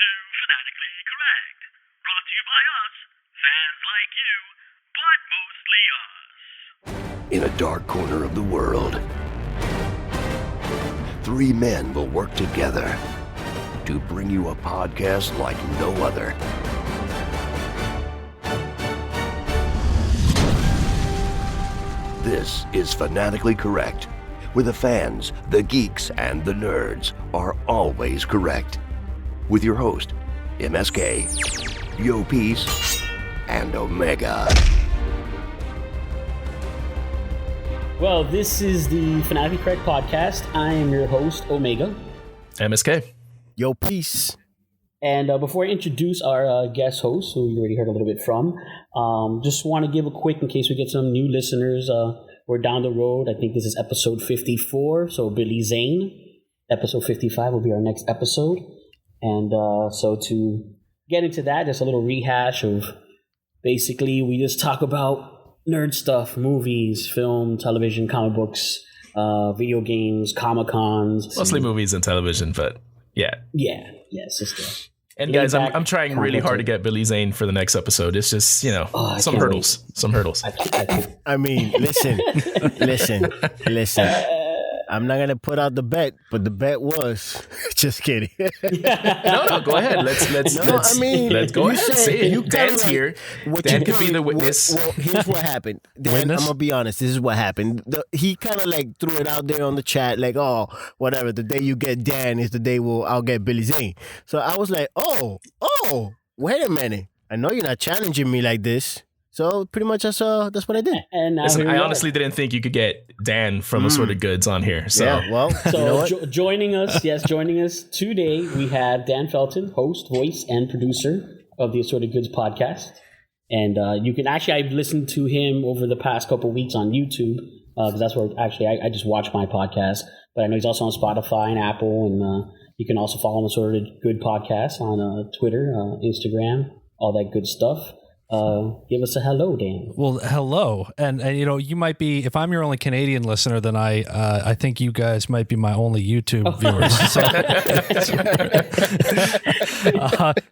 to Fanatically Correct. Brought to you by us, fans like you, but mostly us. In a dark corner of the world, three men will work together to bring you a podcast like no other. This is Fanatically Correct, where the fans, the geeks, and the nerds are always correct. With your host, MSK, Yo Peace, and Omega. Well, this is the Fanatically Correct podcast. I am your host, Omega. MSK. Yo, peace. And before I introduce our guest host, who you already heard a little bit from, just want to give a quick, in case we get some new listeners, we're down the road. I think this is episode 54, so Billy Zane. Episode 55 will be our next episode. And so to get into that, just a little rehash of basically we just talk about nerd stuff, movies, film, television, comic books, video games, Comic-Cons. Mostly movies and television, but yeah. Yeah, sister. And guys, I'm trying really hard to get Billy Zane for the next episode. It's just, some hurdles. Some hurdles. I mean, listen. I'm not going to put out the bet, but the bet was just kidding. No, go ahead. Let's go ahead. Say it. Dan's here. Dan could be the witness. Well, here's what happened. Dan, I'm going to be honest. This is what happened. He kind of like threw it out there on the chat, like, oh, whatever. The day you get Dan is the day I'll get Billy Zane. So I was like, oh, wait a minute. I know you're not challenging me like this. So pretty much that's what I did. And listen, I honestly didn't think you could get Dan from Assorted Goods on here. So yeah, well, so you know what? Joining us today, we have Dan Felton, host, voice, and producer of the Assorted Goods podcast. And you can I've listened to him over the past couple of weeks on YouTube, because that's where I just watch my podcast. But I know he's also on Spotify and Apple, and you can also follow him Assorted Good Podcast on Twitter, Instagram, all that good stuff. Give us a hello, Dan. Well, hello. And you might be, if I'm your only Canadian listener, then I think you guys might be my only YouTube viewers. So,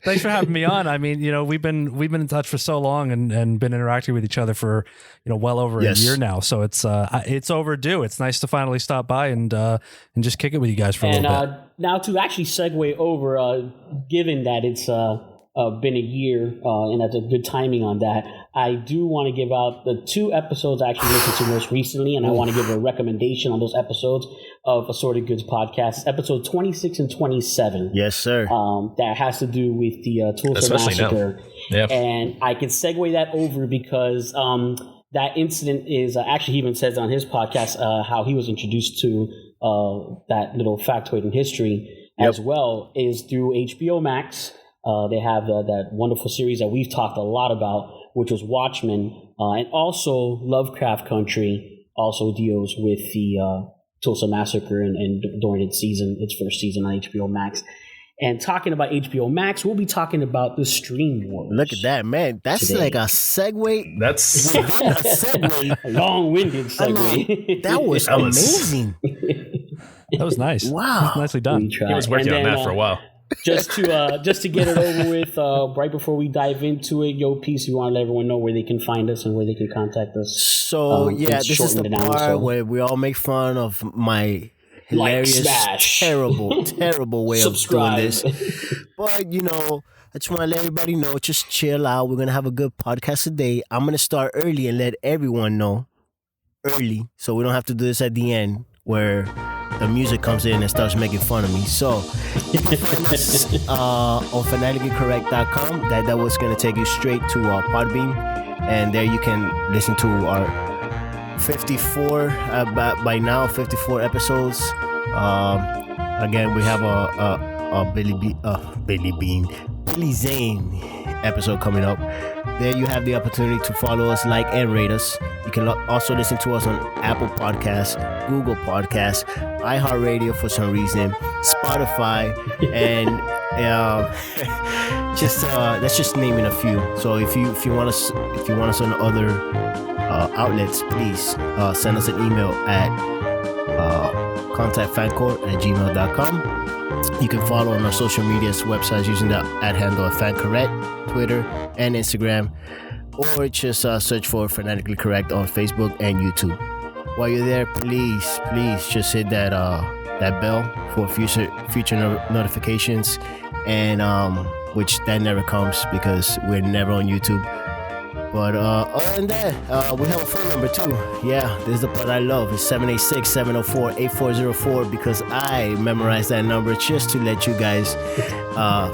thanks for having me on. I mean, we've been in touch for so long and been interacting with each other for, well over a year now. So it's overdue. It's nice to finally stop by and just kick it with you guys for a little bit. Now to actually segue over, given that it's, been a year, and that's a good timing on that. I do want to give out the 2 episodes I actually listened to most recently, and I want to give a recommendation on those episodes of Assorted Goods podcast, episode 26 and 27. Yes, sir. That has to do with the Tulsa Massacre. Yep. And I can segue that over because that incident is, actually he even says on his podcast how he was introduced to that little factoid in history as well, is through HBO Max. They have that wonderful series that we've talked a lot about, which was Watchmen, and also Lovecraft Country also deals with the Tulsa Massacre and during its first season on HBO Max. And talking about HBO Max, we'll be talking about the Stream Wars. Look at that, man. That's today. Like a segue. That's a segue. A long-winded segue. I mean, that was amazing. That was nice. Wow. That was nicely done. He was working on that for a while. Just to get it over with, right before we dive into it, Yo Peace, we want to let everyone know where they can find us and where they can contact us. So this is the part where we all make fun of my hilarious, terrible way of doing this. But I just want to let everybody know, just chill out. We're gonna have a good podcast today. I'm gonna start early and let everyone know early, so we don't have to do this at the end where the music comes in and starts making fun of me. So you can find us on fanaticallycorrect.com. That was going to take you straight to PodBean, and there you can listen to our 54 by now 54 episodes. Again, we have a Billy Zane episode coming up. There you have the opportunity to follow us, like, and rate us. You can also listen to us on Apple Podcasts, Google Podcasts, iHeartRadio for some reason, Spotify, and that's just naming a few. So if you want us on other outlets, please send us an email at contact FanCor@gmail.com. You can follow on our social medias websites using the @handle of FanCorrect, Twitter and Instagram, or just search for Fanatically Correct on Facebook and YouTube. While you're there, please just hit that bell for future notifications, and which that never comes because we're never on YouTube. But other than that, we have a phone number too. Yeah, this is the part I love. It's 786-704-8404 because I memorized that number just to let you guys,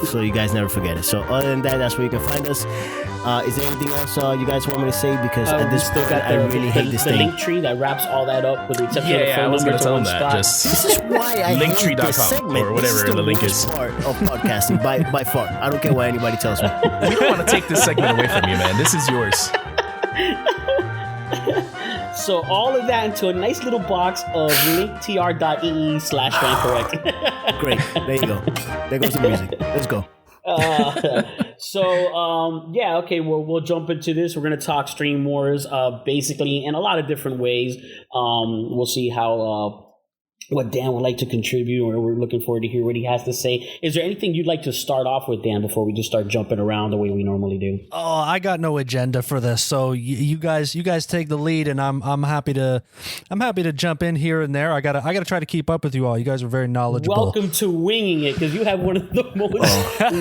so you guys never forget it. So other than that, that's where you can find us. Is there anything else you guys want me to say? Because at this point, I really hate this thing. The link tree that wraps all that up with the exception of the phone I was number going to tell to them one that. spot. Just This is why I hate linktree.com this segment. or whatever this is the link is. part of podcasting by far. I don't care what anybody tells me. We don't want to take this segment away from you, man. This is yours. So all of that into a nice little box of linktr.ee/fancorrect. Great. There you go. There goes the music. Let's go. Okay, well, we'll jump into this. We're going to talk Stream Wars, basically in a lot of different ways. We'll see how what Dan would like to contribute, or we're looking forward to hear what he has to say. Is there anything you'd like to start off with, Dan, before we just start jumping around the way we normally do? Oh, I got no agenda for this, so you guys take the lead, and I'm happy to jump in here and there. I gotta try to keep up with you all. You guys are very knowledgeable. Welcome to Winging It, because you have one of the most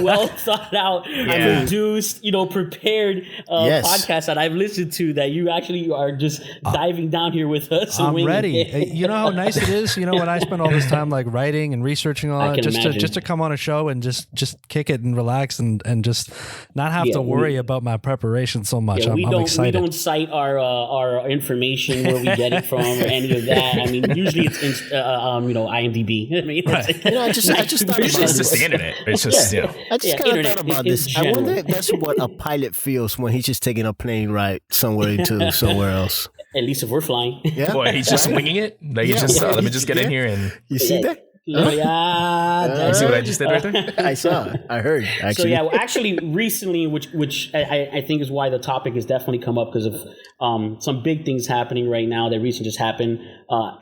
well thought out, produced, prepared podcasts that I've listened to. That you actually are just diving down here with us. I'm ready. You know how nice it is. When I spend all this time like writing and researching all that, just to come on a show and just kick it and relax and just not have to worry about my preparation so much. I'm excited. We don't cite our information, where we get it from, or any of that. I mean, usually it's IMDb. I mean, right. I just thought about it's just the internet. It's just I just kind of thought about this. I wonder if that's what a pilot feels when he's just taking a plane ride somewhere to somewhere else. At least if we're flying. Yeah. Boy, he's just winging it. Like he's just let me just get in here and you see that? Yeah. You see what I just did right there? I saw. I heard. Actually. So actually, recently, which I think is why the topic has definitely come up, because of some big things happening right now that recently just happened.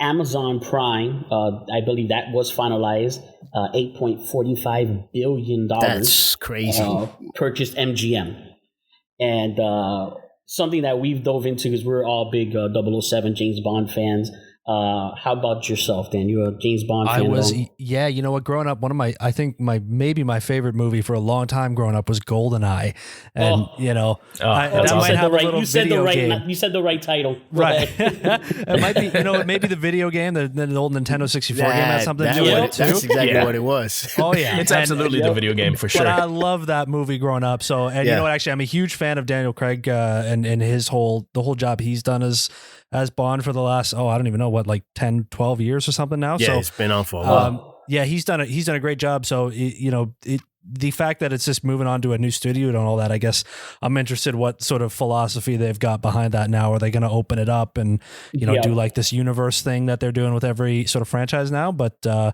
Amazon Prime, I believe that was finalized. $8.45 billion. That's crazy. Purchased MGM, and something that we've dove into because we're all big 007 James Bond fans. How about yourself, Dan? You're a James Bond fan? You know what? Growing up, maybe my favorite movie for a long time growing up was GoldenEye, and might have a little video game. You said the right title, right? It might be, maybe the video game, the old Nintendo 64 game has something to do with it too. That's exactly what it was. Oh yeah, it's absolutely the video game for sure. But I love that movie growing up. So, and you know what? Actually, I'm a huge fan of Daniel Craig and the whole job he's done as Bond for the last, I don't even know what, like 10, 12 years or something now. Yeah, so it's been on for a while. He's done a great job. So, the fact that it's just moving on to a new studio and all that, I guess I'm interested what sort of philosophy they've got behind that now. Are they going to open it up and, do like this universe thing that they're doing with every sort of franchise now? But I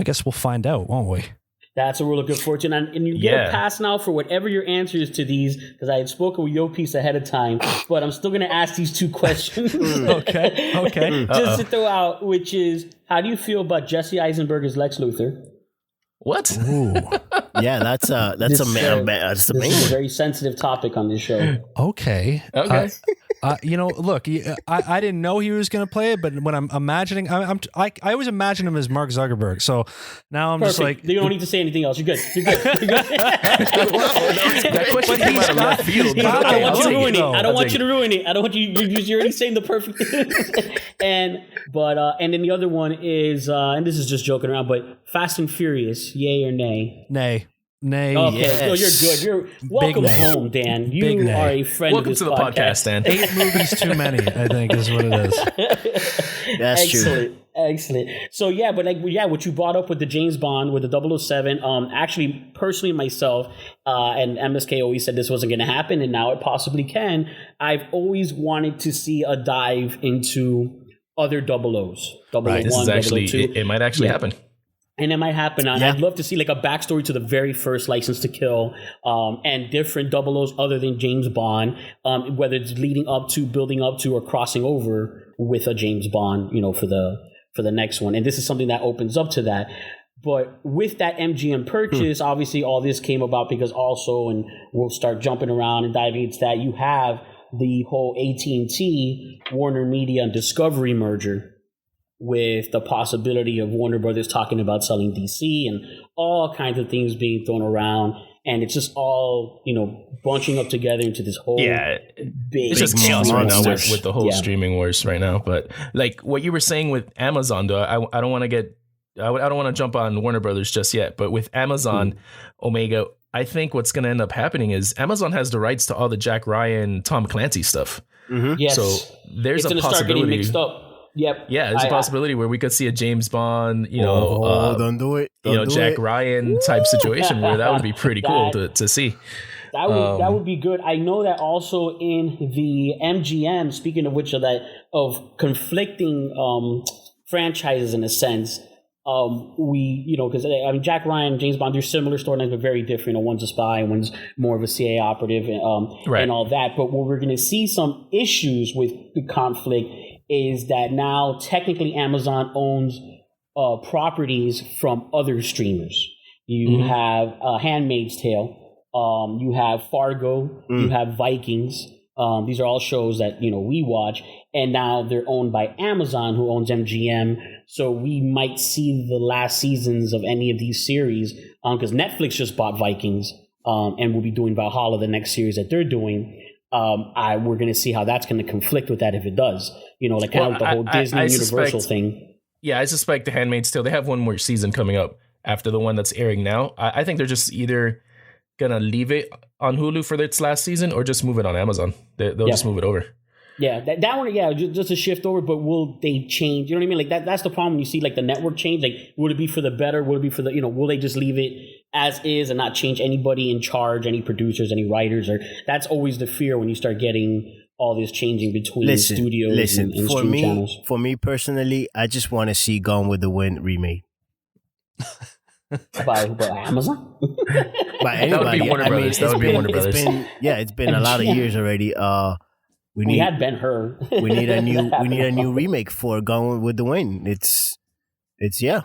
guess we'll find out, won't we? That's what we're looking forward to. And you get a pass now for whatever your answer is to these, because I had spoken with Yo Piece ahead of time, but I'm still going to ask these two questions. Okay. Just to throw out, which is, how do you feel about Jesse Eisenberg as Lex Luthor? What? Ooh. Yeah, that's the main This is a very sensitive topic on this show. Okay. Look, I didn't know he was going to play it, but when I'm imagining, I always imagine him as Mark Zuckerberg. So now I'm just like, you don't need to say anything else. You're good. That question came out of left field. I don't want you to ruin it. I don't want you to ruin it. I don't want you. You're already saying the perfect thing. and then the other one is, and this is just joking around, but Fast and Furious, yay or nay? Nay. Okay, yes. You're good. You're welcome home, Dan. You are a friend welcome of this to the podcast, Dan. 8 movies too many, I think, is what it is. That's true. Excellent. So what you brought up with the James Bond, with the 007, actually, personally myself, and MSK always said this wasn't going to happen, and now it possibly can. I've always wanted to see a dive into other 00s. 001, right, this is actually, 002. it might actually happen. And it might happen. And I'd love to see like a backstory to the very first License to Kill, and different 00s other than James Bond, whether it's leading up to, building up to, or crossing over with a James Bond, for for the next one. And this is something that opens up to that. But with that MGM purchase, obviously all this came about because also, and we'll start jumping around and diving into that, you have the whole AT&T, Warner Media, and Discovery merger, with the possibility of Warner Brothers talking about selling DC and all kinds of things being thrown around. And it's just all, bunching up together into this whole big... It's just chaos right now with the whole streaming wars right now. But like what you were saying with Amazon, though, I don't want to get... I don't want to jump on Warner Brothers just yet. But with Amazon, Omega, I think what's going to end up happening is Amazon has the rights to all the Jack Ryan, Tom Clancy stuff. Mm-hmm. Yes. So there's a possibility... start getting mixed up. Yep. Yeah, there's a possibility where we could see a James Bond, don't do it. Jack Ryan type situation where that would be pretty cool to see. That would be good. I know that also in the MGM, speaking of which of conflicting franchises in a sense, because Jack Ryan, James Bond, they're similar storylines but very different. One's a spy, one's more of a CIA operative, and all that. But what we're going to see some issues with the conflict is that now technically Amazon owns properties from other streamers. You have Handmaid's Tale, you have Fargo, you have Vikings. These are all shows that we watch, and now they're owned by Amazon, who owns MGM. So we might see the last seasons of any of these series, because Netflix just bought Vikings, and will be doing Valhalla, the next series that they're doing. We're going to see how that's going to conflict with that if it does. Like the whole Disney Universal thing. Yeah, I suspect The Handmaid's Tale, they have one more season coming up after the one that's airing now. I think they're just either going to leave it on Hulu for its last season or just move it on Amazon. They'll just move it over. Yeah, that one, just a shift over, but will they change? You know what I mean? Like that's the problem. You see like the network change. Like, would it be for the better? Would it be for the, will they just leave it as is and not change anybody in charge, any producers, any writers? Or that's always the fear when you start getting all this changing between studios and stream channels. For me personally, I just want to see Gone with the Wind remade. by Amazon? By anybody. That would be Warner Brothers. That would be Warner Brothers. It's been a lot of years already. We had Ben-Hur. we need a new remake for Gone with the Wind. It's the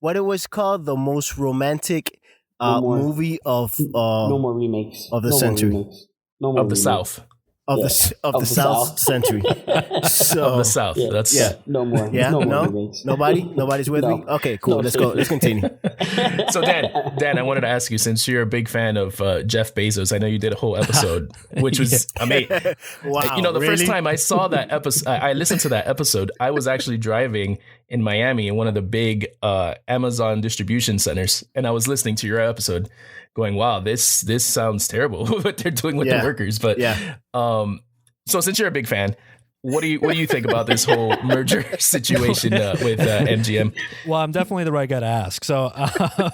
what it was called, the most romantic movie of no more remakes of the century. No more of the South. Of the South century. So, of the South. Yeah. No more. Yeah. No more No. remakes. Nobody's with me. Okay. Cool. Let's go. Let's continue. So Dan, I wanted to ask you, since you're a big fan of Jeff Bezos, I know you did a whole episode, which was amazing. Wow. The first time I saw that episode, I listened to that episode. I was actually driving in Miami in one of the big Amazon distribution centers, and I was listening to your episode, going, wow, this sounds terrible what they're doing with the workers. But so since you're a big fan, what do you think about this whole merger situation with MGM? Well, I'm definitely the right guy to ask. So,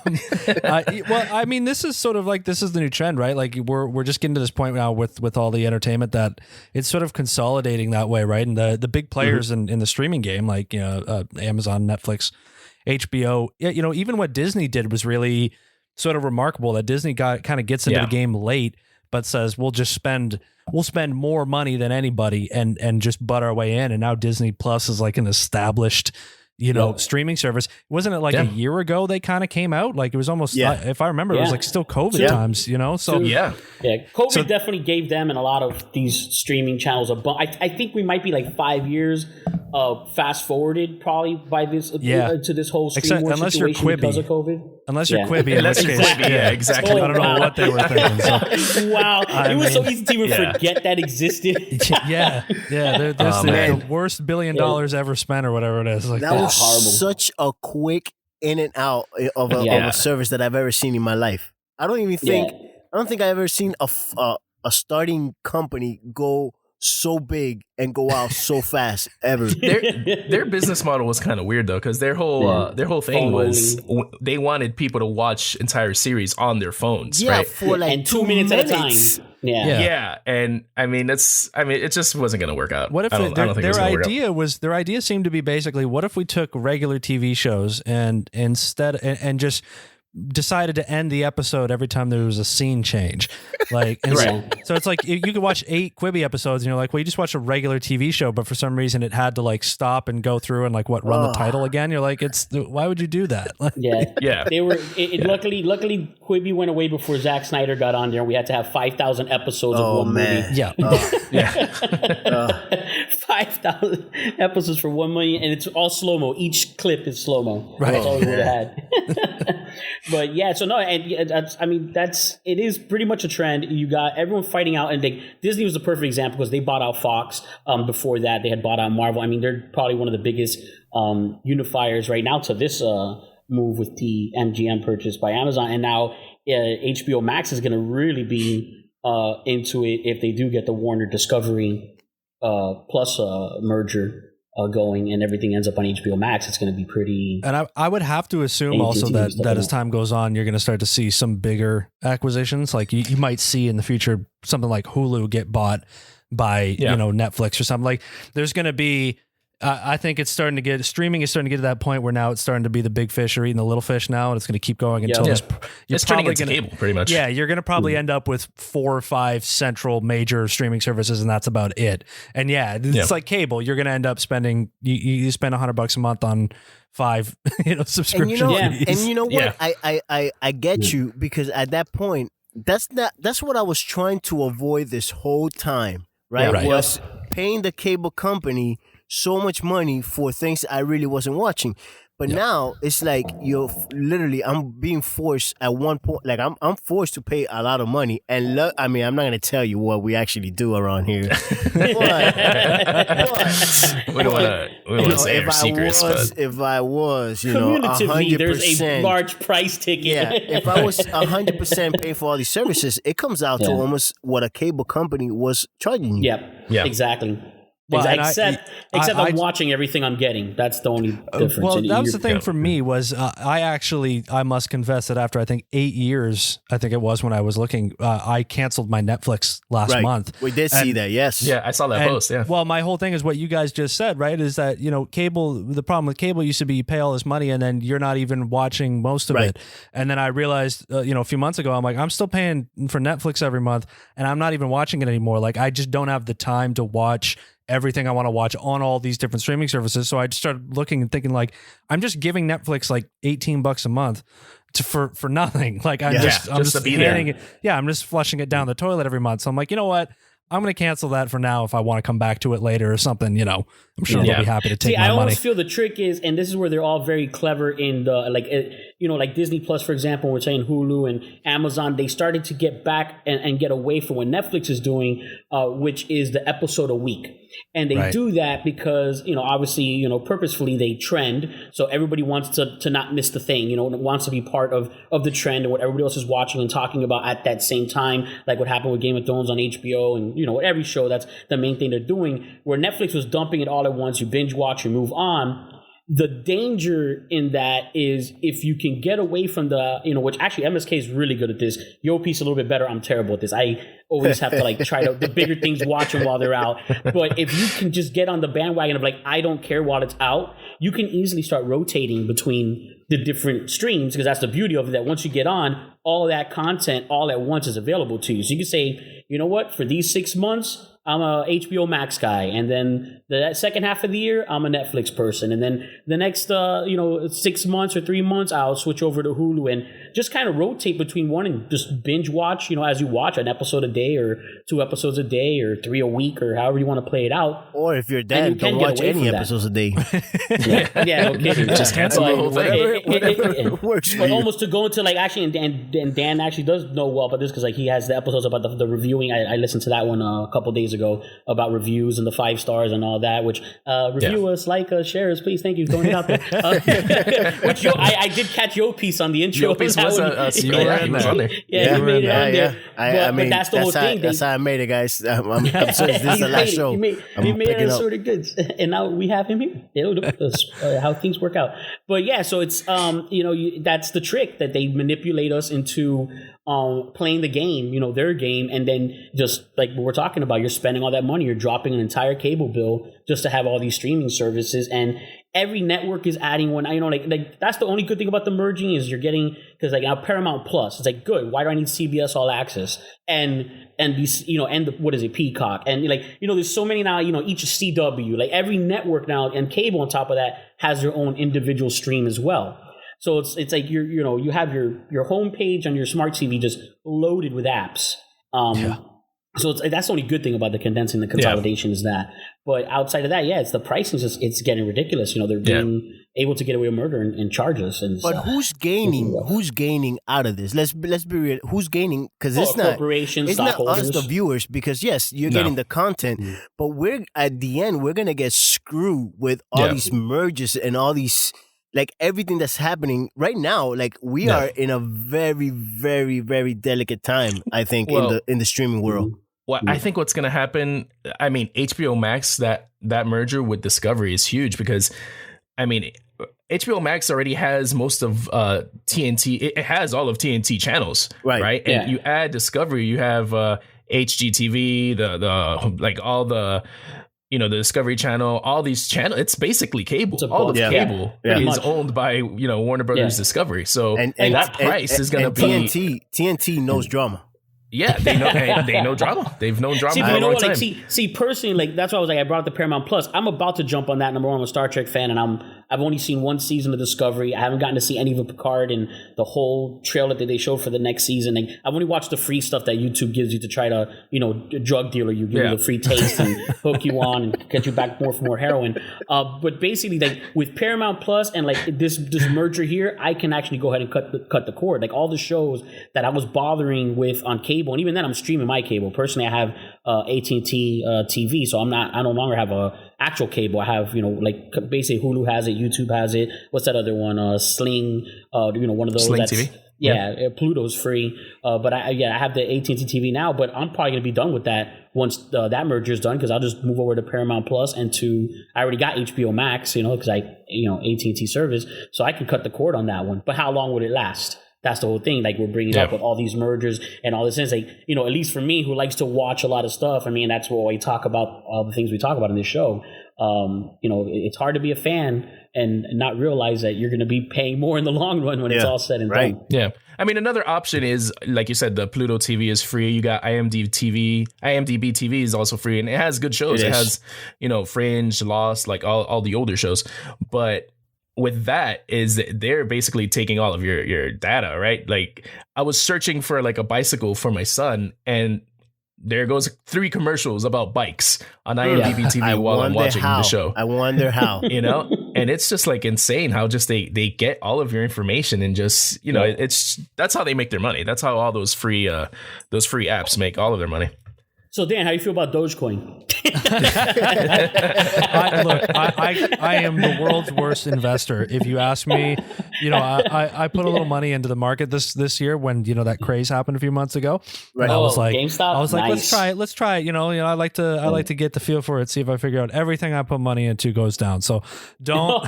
this is sort of like, this is the new trend, right? Like we're just getting to this point now with all the entertainment that it's sort of consolidating that way, right? And the big players in the streaming game, like Amazon, Netflix, HBO, even what Disney did was really sort of remarkable. That Disney kind of gets into the game late, but says we'll spend more money than anybody and just butt our way in. And now Disney Plus is like an established, streaming service. Wasn't it like a year ago they kind of came out? Like it was almost, if I remember, it was like still COVID times, So COVID definitely gave them and a lot of these streaming channels a bump. I think we might be like 5 years fast forwarded probably by this to this whole stream war situation because of COVID. Unless you're Quibi, in this case, exactly. I don't know what they were thinking. So. Wow, it was so easy to even forget that existed. There's the worst $1 billion ever spent or whatever it is. Like that was horrible. Such a quick in and out of a service that I've ever seen in my life. I don't think I've ever seen a starting company go so big and go out so fast ever. Their business model was kind of weird though, because their whole thing was they wanted people to watch entire series on their phones, right? For like and 2 minutes at a time. And it just wasn't going to work out. What if their idea seemed to be basically, what if we took regular TV shows and instead and just decided to end the episode every time there was a scene change. Like, and so it's like you could watch 8 Quibi episodes and you're like, well, you just watched a regular TV show, but for some reason it had to like stop and go through and like run the title again. You're like, why would you do that? Yeah. They were luckily Quibi went away before Zack Snyder got on there. We had to have 5,000 episodes of one movie. Yeah. 5,000 episodes for 1 million, and it's all slow-mo. Each clip is slow-mo. Right. That's all we would have had. But yeah, so no, and that's, I mean, it is pretty much a trend. You got everyone fighting out, and Disney was the perfect example because they bought out Fox. Before that, they had bought out Marvel. I mean, they're probably one of the biggest unifiers right now to this move with the MGM purchase by Amazon, and now HBO Max is going to really be into it if they do get the Warner Discovery Plus merger going, and everything ends up on HBO Max. It's going to be pretty. And I would have to assume also that as time goes on, you're going to start to see some bigger acquisitions. Like you might see in the future something like Hulu get bought by Netflix or something. Like there's going to be. I think streaming is starting to get to that point where now it's starting to be the big fish are eating the little fish now, and it's going to keep going until it's turning into cable pretty much. Yeah, you're going to probably end up with 4 or 5 central major streaming services, and that's about it. And it's like cable. You're going to end up spending you spend $100 a month on 5 subscriptions. And you know what? I get you, because at that point, that's what I was trying to avoid this whole time. Right? Was paying the cable company so much money for things I really wasn't watching. But now it's like I'm being forced at one point. Like I'm forced to pay a lot of money. And I mean, I'm not going to tell you what we actually do around here. but we don't want to say our secrets. If I was, cumulatively, 100%, there's a large price ticket. Yeah, if I was 100% paying for all these services, it comes out to almost what a cable company was charging you. Yeah, exactly. Well, except I'm watching everything I'm getting. That's the only difference. Well, that was the thing for me was I must confess that after I think 8 years, I think it was when I was looking, I canceled my Netflix last month. We did see that, yes. Yeah, I saw that post, yeah. Well, my whole thing is what you guys just said, right? Is that, cable, the problem with cable used to be you pay all this money and then you're not even watching most of it. And then I realized, a few months ago, I'm like, I'm still paying for Netflix every month and I'm not even watching it anymore. Like, I just don't have the time to watch everything I want to watch on all these different streaming services. So I just started looking and thinking like, I'm just giving Netflix like $18 a month for nothing. Like I'm just handing it. Yeah. I'm just flushing it down the toilet every month. So I'm like, you know what? I'm going to cancel that for now. If I want to come back to it later or something, I'm sure they'll be happy to take my money. I always feel the trick is, and this is where they're all very clever in the, like Disney Plus, for example, we're saying Hulu and Amazon, they started to get back and get away from what Netflix is doing, which is the episode a week. And they do that because, obviously, purposefully they trend. So everybody wants to not miss the thing, wants to be part of the trend and what everybody else is watching and talking about at that same time, like what happened with Game of Thrones on HBO and, every show. That's the main thing they're doing. Where Netflix was dumping it all at once, you binge watch, you move on. The danger in that is if you can get away from the, which actually MSK is really good at this. Yopi's a little bit better. I'm terrible at this. I always have to try the bigger things watching while they're out. But if you can just get on the bandwagon of I don't care while it's out, you can easily start rotating between the different streams, because that's the beauty of it, that once you get on, all of that content all at once is available to you. So you can say, you know what, for these 6 months, I'm a HBO Max guy, and then the second half of the year, I'm a Netflix person, and then the next 6 months or 3 months, I'll switch over to Hulu and just kind of rotate between one and just binge watch, as you watch an episode a day or 2 episodes a day or 3 a week or however you want to play it out. Or if you're dad, don't watch any episodes a day. Okay. Just cancel the whole thing. Whatever works for you. Almost to go into actually, and Dan actually does know well about this because he has the episodes about the reviewing. I listened to that one a couple days ago about reviews and the 5 stars and all that, which review us, like us, share us, please. Thank you for throwing it out there. Which I did catch your piece on the intro. Your piece was he was on there. Yeah, he made it on there. I mean, but that's the whole thing. That's how I made it, guys. I'm this is the last show. He made it Assorted Goods, and now we have him here. How things work out. But yeah, so it's that's the trick, that they manipulate us into playing the game, their game, and then just like what we're talking about, you're spending all that money, you're dropping an entire cable bill just to have all these streaming services, and every network is adding one. Like that's the only good thing about the merging is you're getting, because like now Paramount Plus, it's like, good. Why do I need CBS All Access and these, what is it, Peacock, and like there's so many now. Each CW, like every network now, and cable on top of that has their own individual stream as well. So it's like you have your homepage on your smart TV just loaded with apps. So that's the only good thing about the condensing, the consolidation is that. But outside of that, it's the pricing it's getting ridiculous. They're being able to get away with murder and charges. But who's gaining? Who's gaining out of this? Let's be real. Who's gaining? Because it's not us, the viewers. Because yes, you're getting the content, but we're at the end we're gonna get screwed with all these mergers and all these. Like everything that's happening right now, like we are in a very, very, very delicate time, I think, in the streaming world. Well, I think what's going to happen, I mean, HBO Max, that merger with Discovery is huge because, I mean, HBO Max already has most of TNT. It has all of TNT channels, right? And you add Discovery, you have HGTV, the like all the... the Discovery Channel, all these channels, it's basically cable. All of cable is owned by, Warner Brothers Discovery. So and that price is going to be... TNT knows drama. Yeah, they know drama. They've known drama for a long time. See, personally, like that's why I was like, I brought up the Paramount Plus. I'm about to jump on that. Number one, I'm a Star Trek fan, and I've only seen one season of Discovery. I haven't gotten to see any of Picard and the whole trailer that they showed for the next season. Like, I've only watched the free stuff that YouTube gives you to try to, drug dealer you, give you the free taste and hook you on and get you back for more heroin. But basically, like with Paramount Plus and like this merger here, I can actually go ahead and cut the cord. Like all the shows that I was bothering with on cable. And even then, I'm streaming my cable. Personally, I have AT&T TV, so I no longer have a actual cable. I have like basically Hulu has it, YouTube has it. What's that other one? Sling, one of those. Sling TV. Yeah, Pluto's free. But I have the AT&T TV now. But I'm probably gonna be done with that once that merger is done, because I'll just move over to Paramount Plus and I already got HBO Max, because AT&T service, so I can cut the cord on that one. But how long would it last? That's the whole thing. Like we're bringing up with all these mergers and all this. It's like, at least for me, who likes to watch a lot of stuff. I mean, that's what we talk about, all the things we talk about in this show. It's hard to be a fan and not realize that you're going to be paying more in the long run when it's all said and done. Yeah. I mean, another option is, like you said, the Pluto TV is free. You got IMDb TV is also free, and it has good shows. It has, Fringe, Lost, like all the older shows. But with that is they're basically taking all of your data, right? Like I was searching for like a bicycle for my son, and there goes 3 commercials about bikes on IMDb TV while I'm watching the show. I wonder how. And it's just like insane how just they get all of your information and just, that's how they make their money. That's how all those free apps make all of their money. So Dan, how do you feel about Dogecoin? I am the world's worst investor. If you ask me, I put a little money into the market this year when that craze happened a few months ago. Right. I was like, GameStop? Let's try it. I like to get the feel for it, see if I figure out everything I put money into goes down. So don't.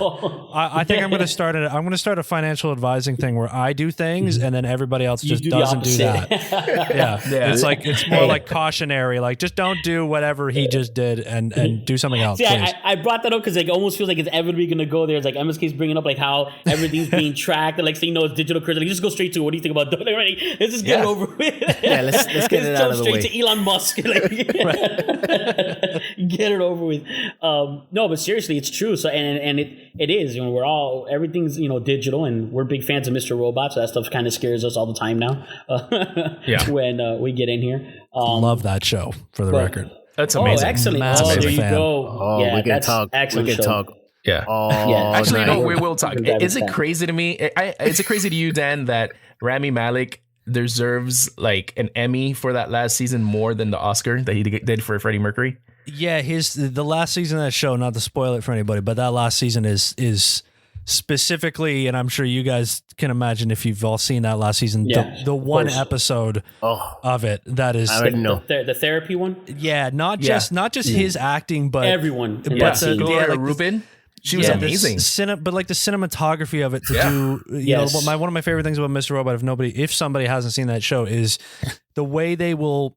I think I'm going to start a financial advising thing where I do things and then everybody else just doesn't do that. Yeah. It's more like cautionary. Like just don't do whatever he just did and do something else. See, I brought that up because it almost feels like it's inevitably going to go there. It's like MSK's bringing up like how everything's being tracked and like saying it's digital currency. Like just go straight to it. What do you think about that? Let's just get it over with. Let's get it out of the way. Straight to Elon Musk. Get it over with. No, but seriously, it's true. So and it is. We're all everything's digital, and we're big fans of Mr. Robot. So that stuff kind of scares us all the time now. When we get in here. Love that show, for the record. That's amazing. Oh, excellent. Massive there you fan. go. We can talk. Excellent. We can talk. Yeah. Actually, no, we will talk. Is it crazy to me? Is it crazy to you, Dan, that Rami Malek deserves like an Emmy for that last season more than the Oscar that he did for Freddie Mercury? Yeah, the last season of that show, not to spoil it for anybody, but that last season is specifically, and I'm sure you guys can imagine if you've all seen that last season, the one episode of it that is I already know. The therapy one. Yeah, not just his acting, but everyone. Gloria Rubin. She was amazing. But like the cinematography of it one of my favorite things about Mr. Robot, if somebody hasn't seen that show, is the way they will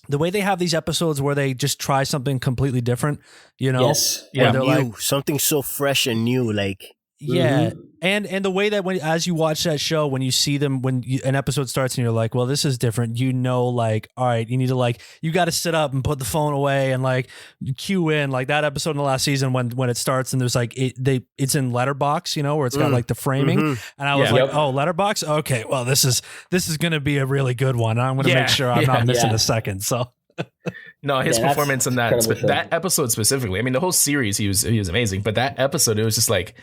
the way they have these episodes where they just try something completely different, you know, yeah, new, like, something so fresh and new, like. Yeah, and the way that as you watch that show, when you see them, an episode starts and you're like, well, this is different. You know, like, all right, you need to you got to sit up and put the phone away and cue in like that episode in the last season when it starts and there's it's in letterbox, you know, where it's got like the framing, and I was oh, letterbox, okay, well this is gonna be a really good one. I'm gonna make sure I'm not missing a second. So. No, his performance in that episode specifically. I mean, the whole series, he was amazing, but that episode, it was just like.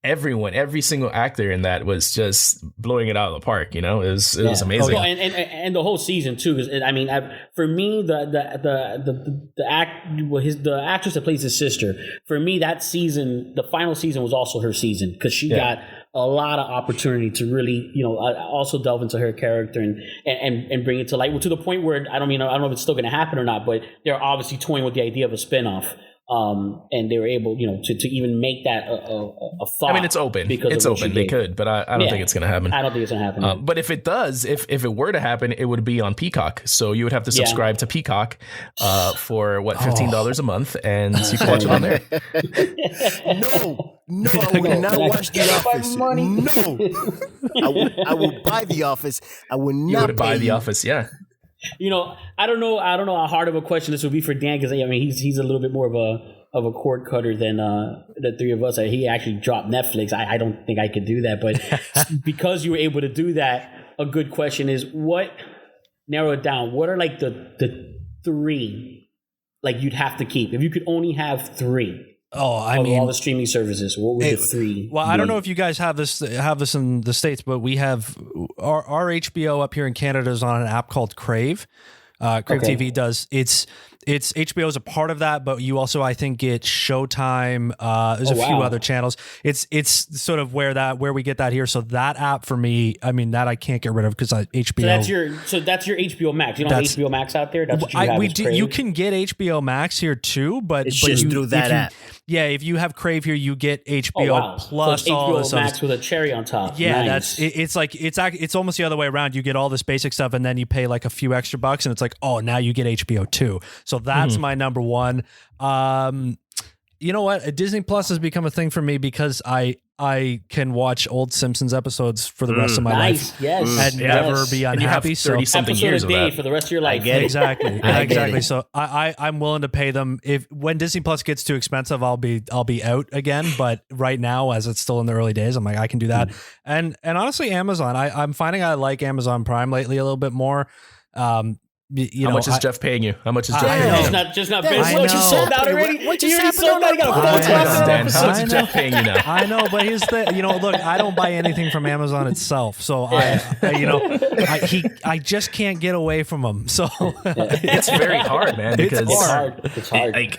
Every single actor in that was just blowing it out of the park. You know, it was amazing. Oh, and the whole season too. Because I mean, for me, the actress that plays his sister. For me, that season, the final season was also her season because she got a lot of opportunity to really, you know, also delve into her character and bring it to light. Well, to the point where I don't know if it's still going to happen or not, but they're obviously toying with the idea of a spinoff. And they were able, you know, to even make that a thought. I mean, it's open. It's open. They could, but I don't think it's going to happen. I don't think it's going to happen. But if it does, if it were to happen, it would be on Peacock. So you would have to subscribe to Peacock for $15 a month, and you can watch it on there. No, I will not watch The Office. No, I will buy The Office. I will not. You would buy The Office, yeah. You know, I don't know how hard of a question this would be for Dan because I mean he's a little bit more of a cord cutter than the three of us. He actually dropped Netflix. I don't think I could do that, but because you were able to do that, a good question is narrow it down. What are like the three like you'd have to keep if you could only have three? Oh, I mean, all the streaming services. What would the three? Well, I don't know if you guys have this in the States, but we have our HBO up here in Canada is on an app called Crave. Crave TV does it's HBO is a part of that, but you also I think get Showtime. There's a few other channels. It's sort of where we get that here. So that app for me, I mean that I can't get rid of because HBO. So that's your HBO Max. You don't have HBO Max out there. That's what you have. You can get HBO Max here too, but it's just through that app. Yeah, if you have Crave here, you get HBO plus so all HBO Max with a cherry on top. Yeah, nice. It's almost the other way around. You get all this basic stuff, and then you pay like a few extra bucks, and it's like, oh, now you get HBO too. So that's my number one. You know what? Disney Plus has become a thing for me because I can watch old Simpsons episodes for the rest of my life. Yes. And never be unhappy. So 30-something years of that. For the rest of your life. Exactly. Exactly. So I'm willing to pay them when Disney Plus gets too expensive, I'll be out again. But right now, as it's still in the early days, I'm like, I can do that. And honestly, Amazon, I'm finding I like Amazon Prime lately a little bit more. How much is Jeff paying you? How much is Jeff paying you? Just not Ben. What you sold out already? What you already sold out? You got a How much is Jeff paying you now? I know, but here's the look, I don't buy anything from Amazon itself, so I just can't get away from them. So it's very hard, man. Because it's hard.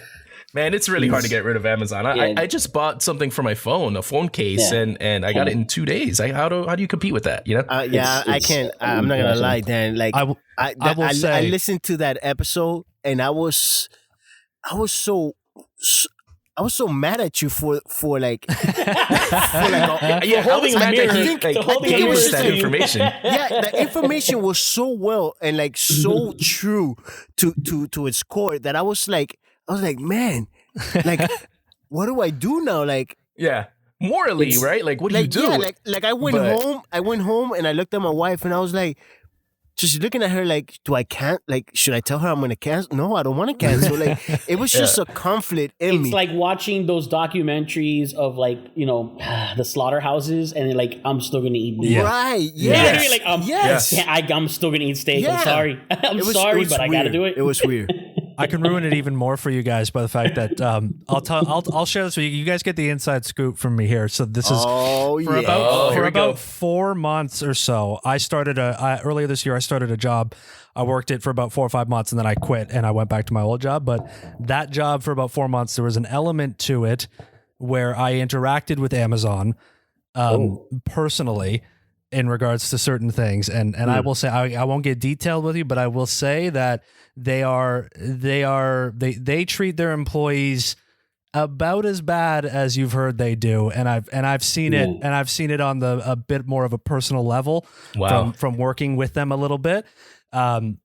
Man, it's really hard to get rid of Amazon. I just bought something for my phone, a phone case, and I got it in 2 days. How do you compete with that? You know? I can't. I'm not gonna lie, Dan. Like I listened to that episode, and I was so mad at you for like I was mad that he gave us that information. Yeah, the information was so well and like so true to its core that I was like, man, like, what do I do now? Like, yeah, morally, right? Like, what do you do? Yeah, like I went home and I looked at my wife and I was like, just looking at her like, should I tell her I'm going to cancel? No, I don't want to cancel. Like, it was just a conflict in me. It's like watching those documentaries of like, the slaughterhouses and like, I'm still going to eat meat. Right. Yes. Like, I'm still going to eat steak. Yeah. I'm sorry. I'm sorry, but I got to do it. It was weird. I can ruin it even more for you guys by the fact that I'll share this with you. You guys get the inside scoop from me here. So this is for about 4 months or so. I started earlier this year. I started a job. I worked it for about 4 or 5 months, and then I quit and I went back to my old job. But that job for about 4 months, there was an element to it where I interacted with Amazon personally in regards to certain things, and I will say I won't get detailed with you, but I will say that they treat their employees about as bad as you've heard they do, and I've seen it, and I've seen it on a bit more of a personal level from working with them a little bit.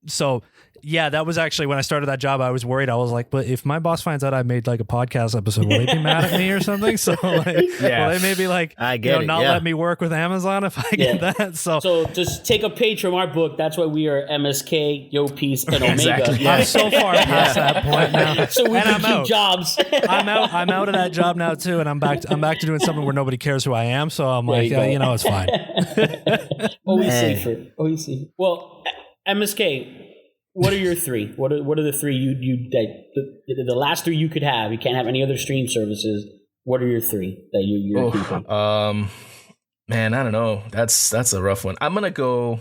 So yeah, that was actually when I started that job. I was worried. I was like, but if my boss finds out I made like a podcast episode, will they be mad at me or something? So like, will they maybe like, not let me work with Amazon if I get that? So just take a page from our book. That's why we are MSK, Yo Peace, and Omega. Exactly. Yeah. I'm so far past that point now. So we can keep jobs. I'm out of that job now too, and I'm back to doing something where nobody cares who I am. So I'm like, it's fine. Always safer. Well, MSK. What are your three? What are the three the last three you could have? You can't have any other stream services. What are your three that you're thinking? Man, I don't know. That's a rough one. I'm gonna go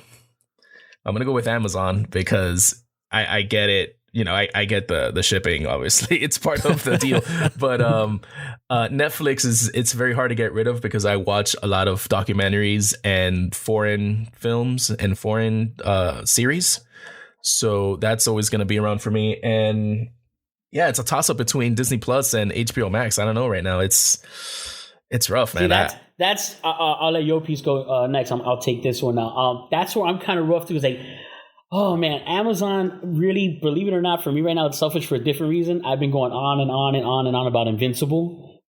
with Amazon because I get it. I get the shipping. Obviously, it's part of the deal. But Netflix it's very hard to get rid of because I watch a lot of documentaries and foreign films and foreign series. So that's always going to be around for me. And yeah, it's a toss up between Disney Plus and HBO Max. I don't know right now. It's rough, man. See, I'll let Yopis go next. I'll take this one now. That's where I'm kind of rough too. It's like, oh man, Amazon really, believe it or not, for me right now, it's selfish for a different reason. I've been going on and on and on and on about Invincible.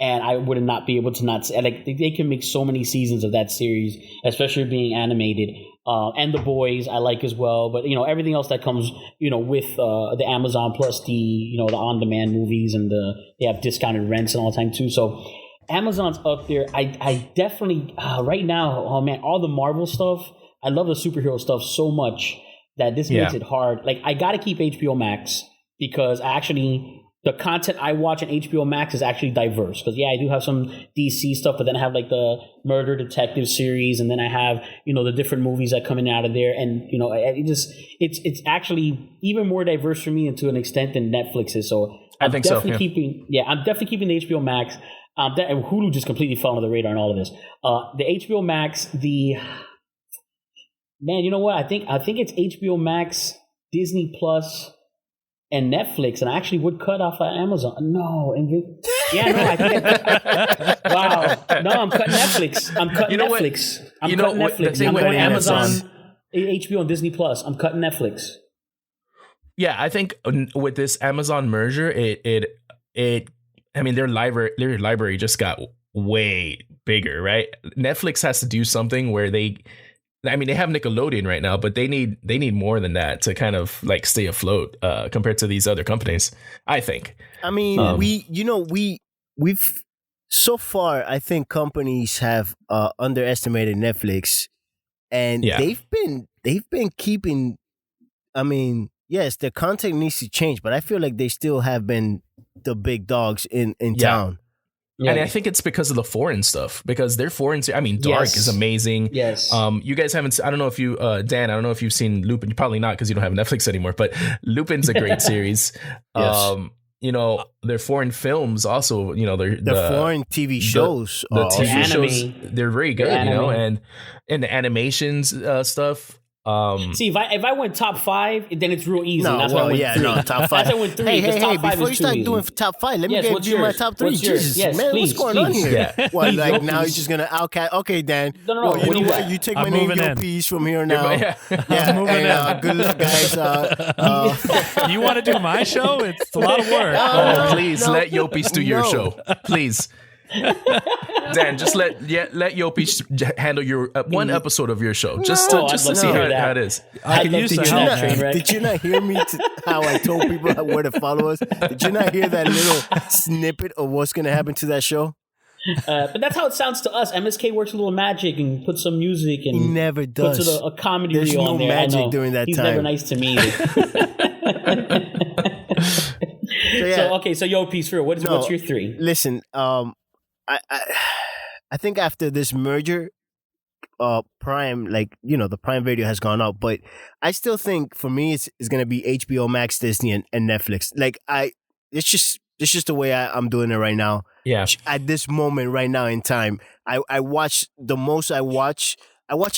And I would not be able to not say, like, they can make so many seasons of that series, especially being animated. And The Boys I like as well, but everything else that comes with the Amazon plus the the on-demand movies and they have discounted rents and all the time too. So Amazon's up there. I definitely right now, oh man, all the Marvel stuff. I love the superhero stuff so much that this makes it hard. Like I got to keep HBO Max because the content I watch on HBO Max is actually diverse. Because I do have some DC stuff, but then I have like the Murder Detective series, and then I have the different movies that come in out of there, and it's actually even more diverse for me to an extent than Netflix is. So I'm definitely keeping the HBO Max. And Hulu just completely fell under the radar in all of this. The HBO Max, man, you know what? I think it's HBO Max, Disney Plus, and Netflix, and I actually would cut off of Amazon. No, I think wow. No, I'm cutting Netflix. I'm cutting Netflix. I'm going Amazon, HBO, and Disney Plus. I'm cutting Netflix. Yeah, I think with this Amazon merger, their library just got way bigger, right? Netflix has to do something where they have Nickelodeon right now, but they need more than that to kind of like stay afloat compared to these other companies, I think. I mean, we've so far, I think companies have underestimated Netflix, and they've been keeping. I mean, yes, their content needs to change, but I feel like they still have been the big dogs in town. Yeah. And I think it's because of the foreign stuff, because their foreign, Dark is amazing. Yes. You guys haven't, I don't know if you, Dan, I don't know if you've seen Lupin. Probably not because you don't have Netflix anymore, but Lupin's a great series. Yes. Their foreign films also, the foreign TV shows. The TV shows, they're very good, and the animations stuff. See, if I went top 5, then it's real easy. No, that's why I went 3. Top 5. That's why I went 3. Hey! Before you start doing top 5, let me give you my top 3. Jesus, man, what's going on here? Yeah. What, like now you're just gonna outcast? Okay, Dan. No. You know what? You take my name, your piece from here now. I'm moving in. Good luck, guys. You want to do my show? It's a lot of work. Please let Yopis do your show, please. Dan, just let Yopi handle your one episode of your show, just to see how it is. I can use the help. Did you not hear me? How I told people where to follow us? Did you not hear that little snippet of what's going to happen to that show? But that's how it sounds to us. MSK works a little magic and puts some music and he never does. Puts a comedy There's reel no on there. magic during that He's time. never nice to me either. So Yo, Peace, what's your 3? Listen, I think after this merger, Prime, the Prime Video has gone up, but I still think for me it's going to be HBO Max, Disney, and Netflix. It's just the way I'm doing it right now. Yeah. At this moment, right now in time, I watch the most. I watch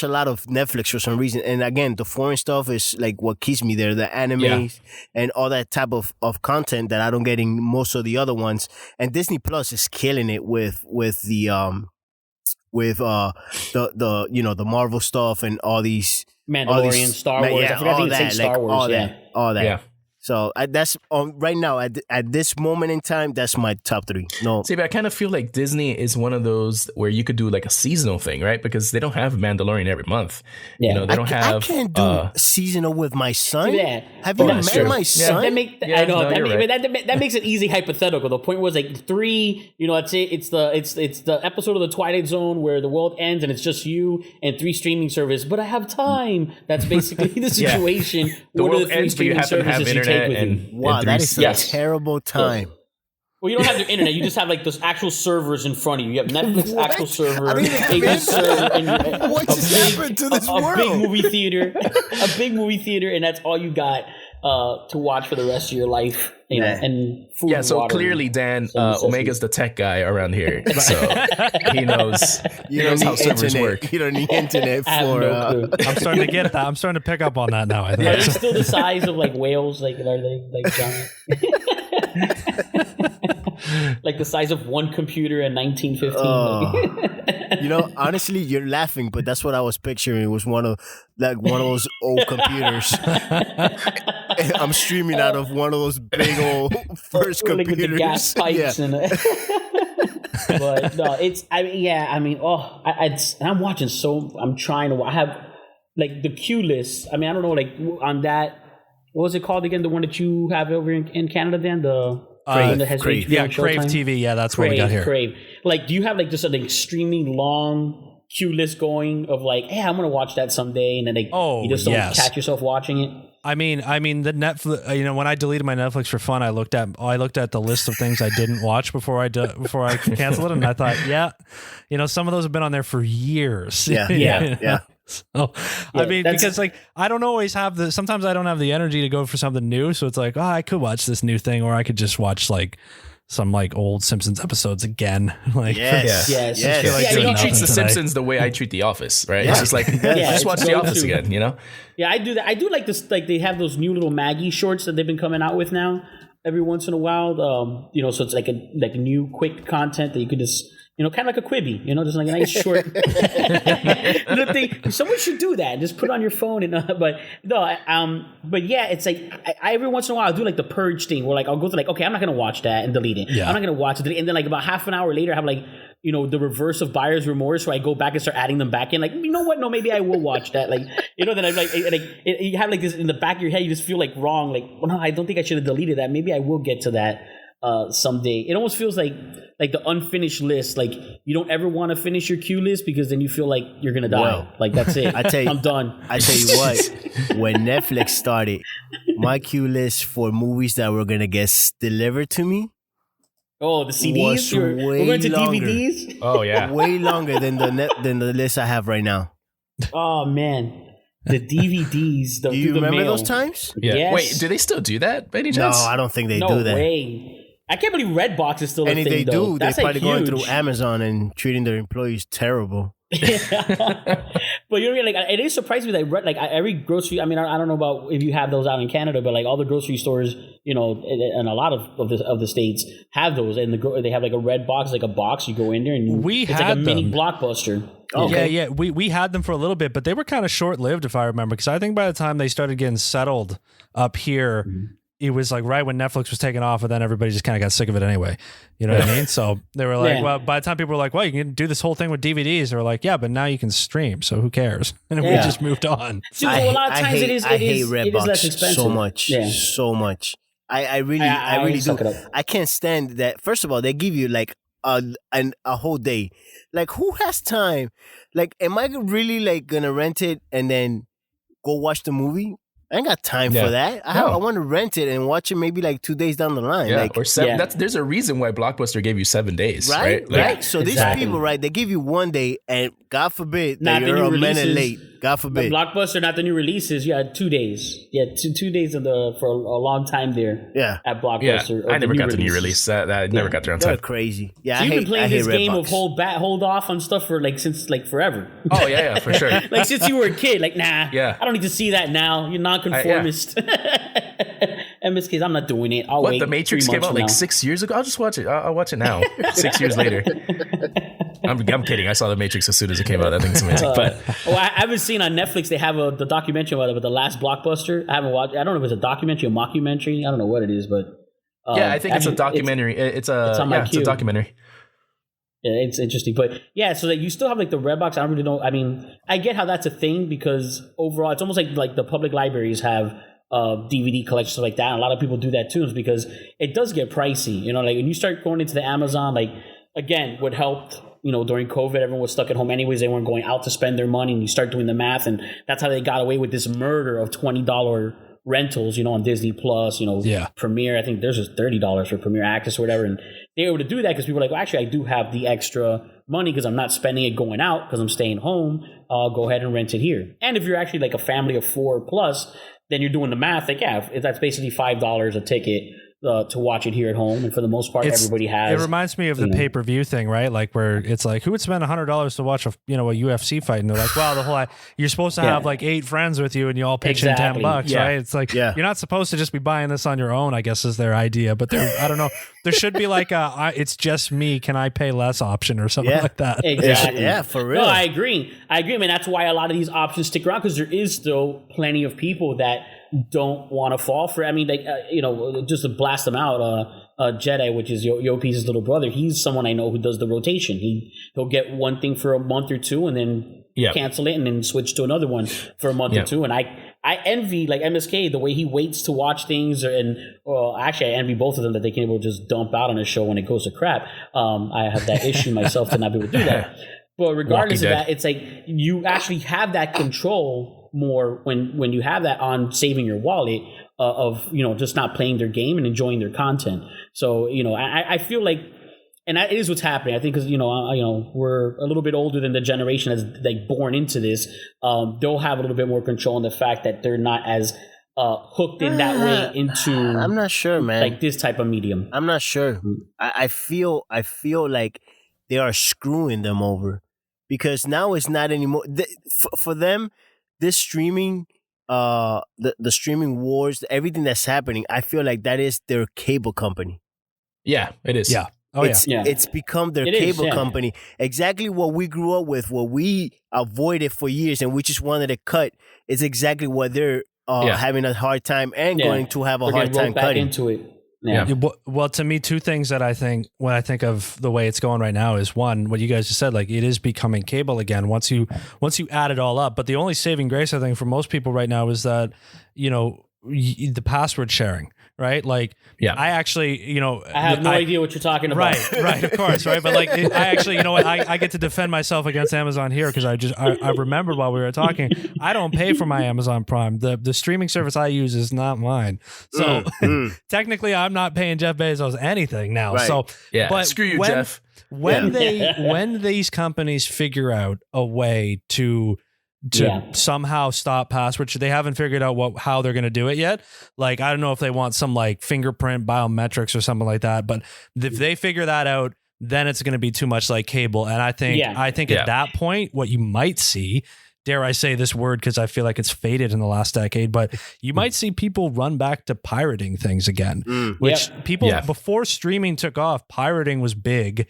a lot of Netflix for some reason, and again, the foreign stuff is like what keeps me there. The animes and all that type of content that I don't get in most of the other ones. And Disney Plus is killing it with the Marvel stuff and all these Mandalorian, Star Wars. I forgot to even say Star Wars. All that. Yeah. So that's right now at this moment in time, that's my top 3. No, see, but I kind of feel like Disney is one of those where you could do like a seasonal thing, right? Because they don't have Mandalorian every month. Yeah. You know, they don't have. I can't do seasonal with my son. Yeah. Have you met my son? That makes it easy hypothetical. The point was like 3. You know, I'd say it's the episode of the Twilight Zone where the world ends and it's just you and 3 streaming service. But I have time. That's basically the situation. The what world are the 3 ends, but you streaming happen to have services you internet take with and you? Wow, that is a terrible time. Well, you don't have the internet. You just have like those actual servers in front of you. You have Netflix actual server, What just happened to this world? A big movie theater, and that's all you got to watch for the rest of your life. You know, and food. Yeah, and so water clearly, Dan, Omega's the tech guy around here, so he knows. He knows how servers work. You don't need internet for. I'm starting to get that. I'm starting to pick up on that now. I think. Are they still the size of like whales? Like, are they like giant? Like the size of one computer in 1915. You know, honestly, you're laughing, but that's what I was picturing. It was one of those old computers. I'm streaming out of one of those big old first computers. With the gas pipes and but no, I'm watching I'm trying to. I have like the queue list. I mean, I don't know, like on that. What was it called again? The one that you have over in Canada, then the Crave. Yeah, Crave TV. Yeah, that's what we got here. Crave. Like, do you have like just an extremely long queue list going of like, hey, I'm gonna watch that someday, and then you just don't catch yourself watching it? I mean, the Netflix. You know, when I deleted my Netflix for fun, I looked at the list of things I didn't watch before I canceled it, and I thought, you know, some of those have been on there for years. Yeah. So, I mean, because like I don't always have sometimes I don't have the energy to go for something new. So it's like, I could watch this new thing, or I could just watch like some like old Simpsons episodes again. Like, yes. So he treats the Simpsons the way I treat The Office, right? Yeah. It's just like, just watch The Office again, you know? Yeah, I do that. I do like this. Like they have those new little Maggie shorts that they've been coming out with now every once in a while. You know, so it's like a new quick content that you could just. You know, kind of like a Quibi, you know, just like a nice short little thing. Someone should do that. Just put it on your phone. But yeah, it's like I every once in a while I'll do like the purge thing where like I'll go through like, okay, I'm not going to watch that and delete it. Yeah. I'm not going to watch it. And then like about half an hour later, I have like, you know, the reverse of buyer's remorse where I go back and start adding them back in. Like, you know what? No, maybe I will watch that. Like, you know, then I'm like you have like this in the back of your head. You just feel like wrong. Like, well, no, I don't think I should have deleted that. Maybe I will get to that someday. It almost feels like the unfinished list. Like you don't ever want to finish your queue list because then you feel like you're gonna die. Well, like that's it. I'm done. I tell you what, when Netflix started, my queue list for movies that were gonna get delivered to me. Oh, the CDs. We're going to longer. DVDs. Oh yeah, way longer than the list I have right now. Oh man. The DVDs. Do you remember those times? Yeah. Yes. Wait, do they still do that by any chance? No, I don't think they do that. No way. I can't believe Redbox is still a thing, they do. That's they're probably huge. going through Amazon and treating their employees terrible. But you know, like it is surprising me that like every grocery. I mean, I don't know about if you have those out in Canada, but like all the grocery stores, you know, and a lot of the states have those, and they have like a red box, like a box. You go in there, and it's like a mini Blockbuster. Okay. Yeah. We had them for a little bit, but they were kind of short lived, if I remember, because I think by the time they started getting settled up here. Mm-hmm. It was like right when Netflix was taking off, and then everybody just kind of got sick of it anyway. You know what I mean? So they were like, well, by the time people were like, well, you can do this whole thing with DVDs, they were like, yeah, but now you can stream, so who cares? And we just moved on. So a lot of times I hate Redbox less expensive. So much. Yeah. So much. I really do. I can't stand that. First of all, they give you like a whole day. Like, who has time? Like, am I really like gonna rent it and then go watch the movie? I ain't got time for that. I want to rent it and watch it maybe like 2 days down the line. Yeah, like, or 7. Yeah. There's a reason why Blockbuster gave you 7 days, right? Right. So these people, right, they give you 1 day, and God forbid that you're a minute late. God forbid. The Blockbuster, not the new releases. You had 2 days. Yeah, two days for a long time there. Yeah, at Blockbuster. Yeah, I never got the new release. I never got there on time. They're crazy. Yeah, so you've been playing this game of hold off on stuff for like since like forever. Oh yeah, for sure. Like since you were a kid. Like I don't need to see that now. You're nonconformist. MSK's, I'm not doing it. I'll What, wait. The Matrix came out like 6 years ago? I'll just watch it. I'll watch it now. 6 years later. I'm kidding. I saw The Matrix as soon as it came out. I think it's amazing. But I haven't seen on Netflix. They have the documentary about it, The Last Blockbuster. I haven't watched. I don't know if it's a documentary, a mockumentary. I don't know what it is, but yeah, I think it's a documentary. It's a documentary. Yeah, it's interesting, but yeah. So that you still have like the Redbox. I don't really know. I mean, I get how that's a thing because overall, it's almost like the public libraries have DVD collections, stuff like that. And a lot of people do that too, is because it does get pricey. You know, like when you start going into the Amazon, like again, what helped. You know, during COVID, everyone was stuck at home anyways. They weren't going out to spend their money, and you start doing the math, and that's how they got away with this murder of $20 rentals. You know, on Disney Plus. You know, Premiere. I think there's just $30 for Premiere Access or whatever, and they were able to do that because people were like, well, actually, I do have the extra money because I'm not spending it going out because I'm staying home. I'll go ahead and rent it here. And if you're actually like a family of 4 plus, then you're doing the math. Like, yeah, that's basically $5 a ticket. To watch it here at home, and for the most part, everybody has. It reminds me of the pay-per-view thing, right? Like where it's like, who would spend $100 to watch a UFC fight? And they're like, wow, the whole you're supposed to have like 8 friends with you, and you all pitch in $10, right? It's like you're not supposed to just be buying this on your own. I guess is their idea, but I don't know. There should be like it's just me. Can I pay less option or something like that? Exactly. Yeah, for real. No, I agree. I mean, that's why a lot of these options stick around because there is still plenty of people that don't want to fall for it. I mean, like just to blast them out, Jedi, which is Yopi's little brother, he's someone I know who does the rotation. He'll get one thing for a month or two and then cancel it and then switch to another one for a month or two. And I envy like MSK the way he waits to watch things, actually I envy both of them that they can able to just dump out on a show when it goes to crap. I have that issue myself to not be able to do that. But regardless of that, it's like you actually have that control more when you have that on saving your wallet of just not playing their game and enjoying their content. So I feel like, and that is what's happening. I think because we're a little bit older than the generation that's like born into this. They'll have a little bit more control in the fact that they're not as hooked in that way into. I'm not sure, man. Like this type of medium. I'm not sure. I feel like they are screwing them over because now it's not anymore for them. This streaming, the streaming wars, everything that's happening, I feel like that is their cable company. Yeah, it is. Yeah. It's become their cable company. Exactly what we grew up with, what we avoided for years, and we just wanted to cut, is exactly what they're having a hard time and going to have a hard time cutting into it. Yeah. Well, to me, 2 things that I think when I think of the way it's going right now is one, what you guys just said, like it is becoming cable again once you add it all up. But the only saving grace I think for most people right now is that the password sharing. Right. Like, I actually, I have no idea what you're talking about. Right. Of course. Right. But like, I actually, I get to defend myself against Amazon here because I remember while we were talking, I don't pay for my Amazon Prime. The streaming service I use is not mine. So technically I'm not paying Jeff Bezos anything now. Right. So, but screw you, Jeff. When these companies figure out a way to somehow stop passwords. They haven't figured out how they're going to do it yet. Like, I don't know if they want some like fingerprint biometrics or something like that, but if they figure that out, then it's going to be too much like cable. And I think at that point, what you might see, dare I say this word because I feel like it's faded in the last decade, but you might see people run back to pirating things again, which people before streaming took off, pirating was big,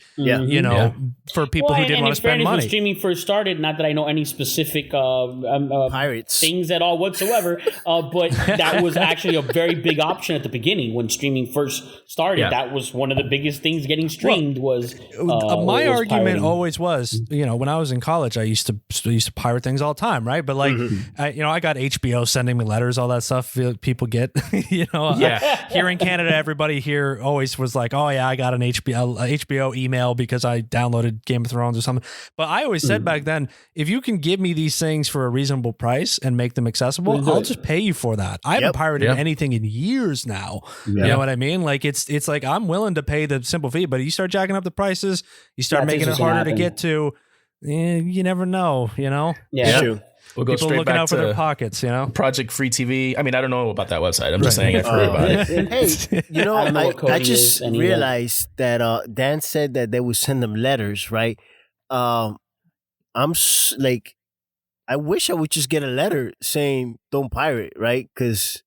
for people who didn't want to spend money. When streaming first started, not that I know any specific pirates things at all whatsoever, but that was actually a very big option at the beginning when streaming first started. Yeah. That was one of the biggest things getting streamed my argument always was, when I was in college, I used to pirate things all the time, right? But like, I got HBO sending me letters, all that stuff people get, here in Canada, everybody here always was like, oh yeah, I got an HBO email because I downloaded Game of Thrones or something. But I always said back then, if you can give me these things for a reasonable price and make them accessible, I'll just pay you for that. I haven't pirated anything in years now. You know what I mean? Like it's like, I'm willing to pay the simple fee, but you start jacking up the prices, you start making it harder to get to, you never know, Yeah. True. We'll go people straight looking back out for their pockets, Project Free TV. I mean, I don't know about that website. I'm just saying I've heard about it. Hey, I just realized that Dan said that they would send them letters, right? I wish I would just get a letter saying don't pirate, right? Because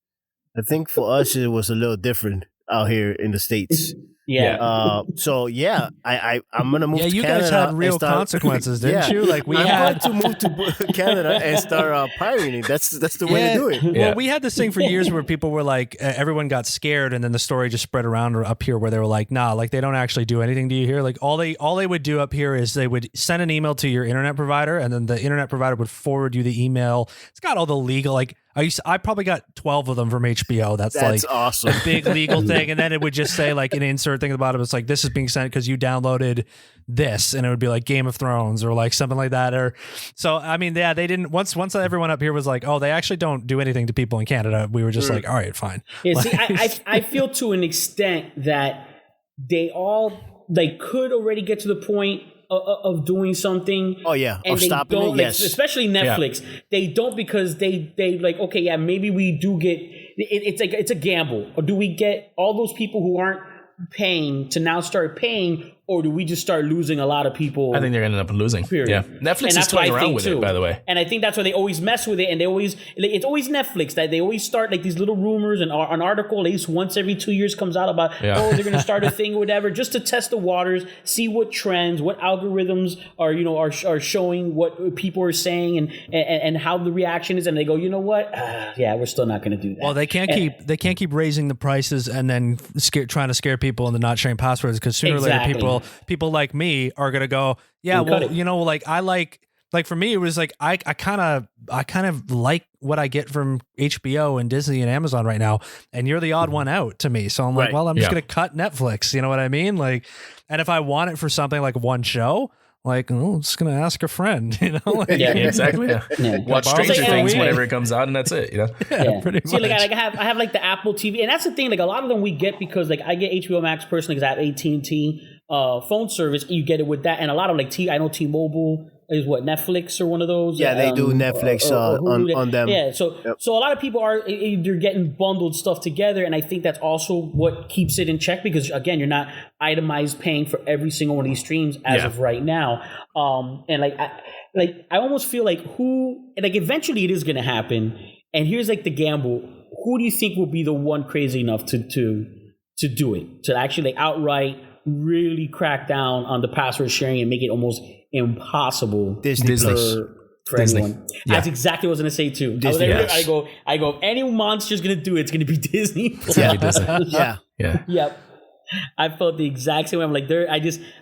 I think for us it was a little different out here in the States. Yeah. So yeah, I'm gonna move. Yeah, to you Canada guys had real consequences, didn't you? Like I'm had to move to Canada and start pirating. That's the way to do it. Well, we had this thing for years where people were like, everyone got scared, and then the story just spread around up here where they were like, nah, like they don't actually do anything to you here. Like all they would do up here is they would send an email to your internet provider, and then the internet provider would forward you the email. It's got all the legal like. I probably got 12 of them from HBO. That's like awesome. A big legal thing. And then it would just say like an insert thing at the bottom. It's like, this is being sent because you downloaded this. And it would be like Game of Thrones or like something like that. Or so, I mean, yeah, they didn't once everyone up here was like, oh, they actually don't do anything to people in Canada. We were just like, all right, fine. Yeah, see, I feel to an extent that they all like could already get to the point of doing something. Oh yeah, and of stopping it. Yes, especially Netflix. Yeah. They don't because they like, okay, yeah, maybe we do get it's like it's a gamble. Or do we get all those people who aren't paying to now start paying, or do we just start losing a lot of people? I think they're going to end up losing. Period. Yeah, Netflix is toying around with it, by the way. And I think that's why they always mess with it, and it's always Netflix that they always start like these little rumors, and an article at least once every 2 years comes out about they're going to start a thing or whatever, just to test the waters, see what trends, what algorithms are showing, what people are saying, and how the reaction is, and they go, you know what, we're still not going to do that. Well, they can't keep raising the prices and then trying to scare people into not sharing passwords, because sooner or later people like me are gonna go, yeah, well, you know, like I like for me it was like I kind of like what I get from HBO and Disney and Amazon right now, and you're the odd one out to me, so I'm like, well, I'm just gonna cut Netflix, you know what I mean? Like, and if I want it for something like one show, like, I'm just gonna ask a friend, you know? Like, exactly. Watch Stranger Things whenever it comes out, and that's it, you know? Pretty much. See, like I have like the Apple TV, and that's the thing. Like a lot of them we get because like I get HBO Max personally because I have AT&T phone service. You get it with that, and a lot of like I know T-Mobile is what, Netflix or one of those. Yeah, they do Netflix on them. Yeah, so a lot of people they're getting bundled stuff together, and I think that's also what keeps it in check, because again, you're not itemized paying for every single one of these streams as of right now. And I almost feel like eventually it is going to happen. And here's like the gamble: who do you think will be the one crazy enough to do it, to actually outright really crack down on the password sharing and make it almost impossible Disney for anyone? Yeah. That's exactly what I was going to say too. Disney, I go, if any monster's going to do it, it's going to be Disney. Yep. I felt the exact same way. I'm like,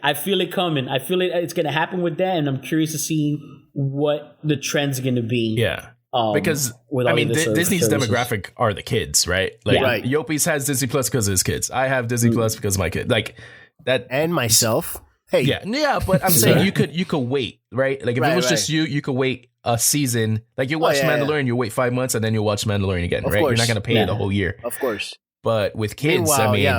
I feel it coming. I feel it's going to happen with that, and I'm curious to see what the trend's going to be. Yeah. Because I mean, Disney's demographic are the kids, right? Like, Yopis has Disney Plus because of his kids. I have Disney Plus because of my kid. Like that, and myself. Hey, yeah. But I'm saying you could wait, right? Like if it was just you could wait a season. Like you watch Mandalorian, you wait 5 months, and then you watch Mandalorian again, right? You're not going to pay the whole year, of course. But with kids,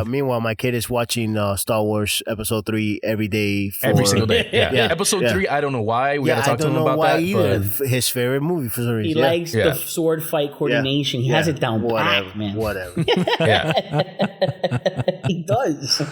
meanwhile, my kid is watching Star Wars Episode 3 every day. Every single day. Yeah. Episode 3, I don't know why. We got to talk to him about that. Either. But his favorite movie for some reason. He likes the sword fight coordination. He has it down pat, man. Whatever. He does.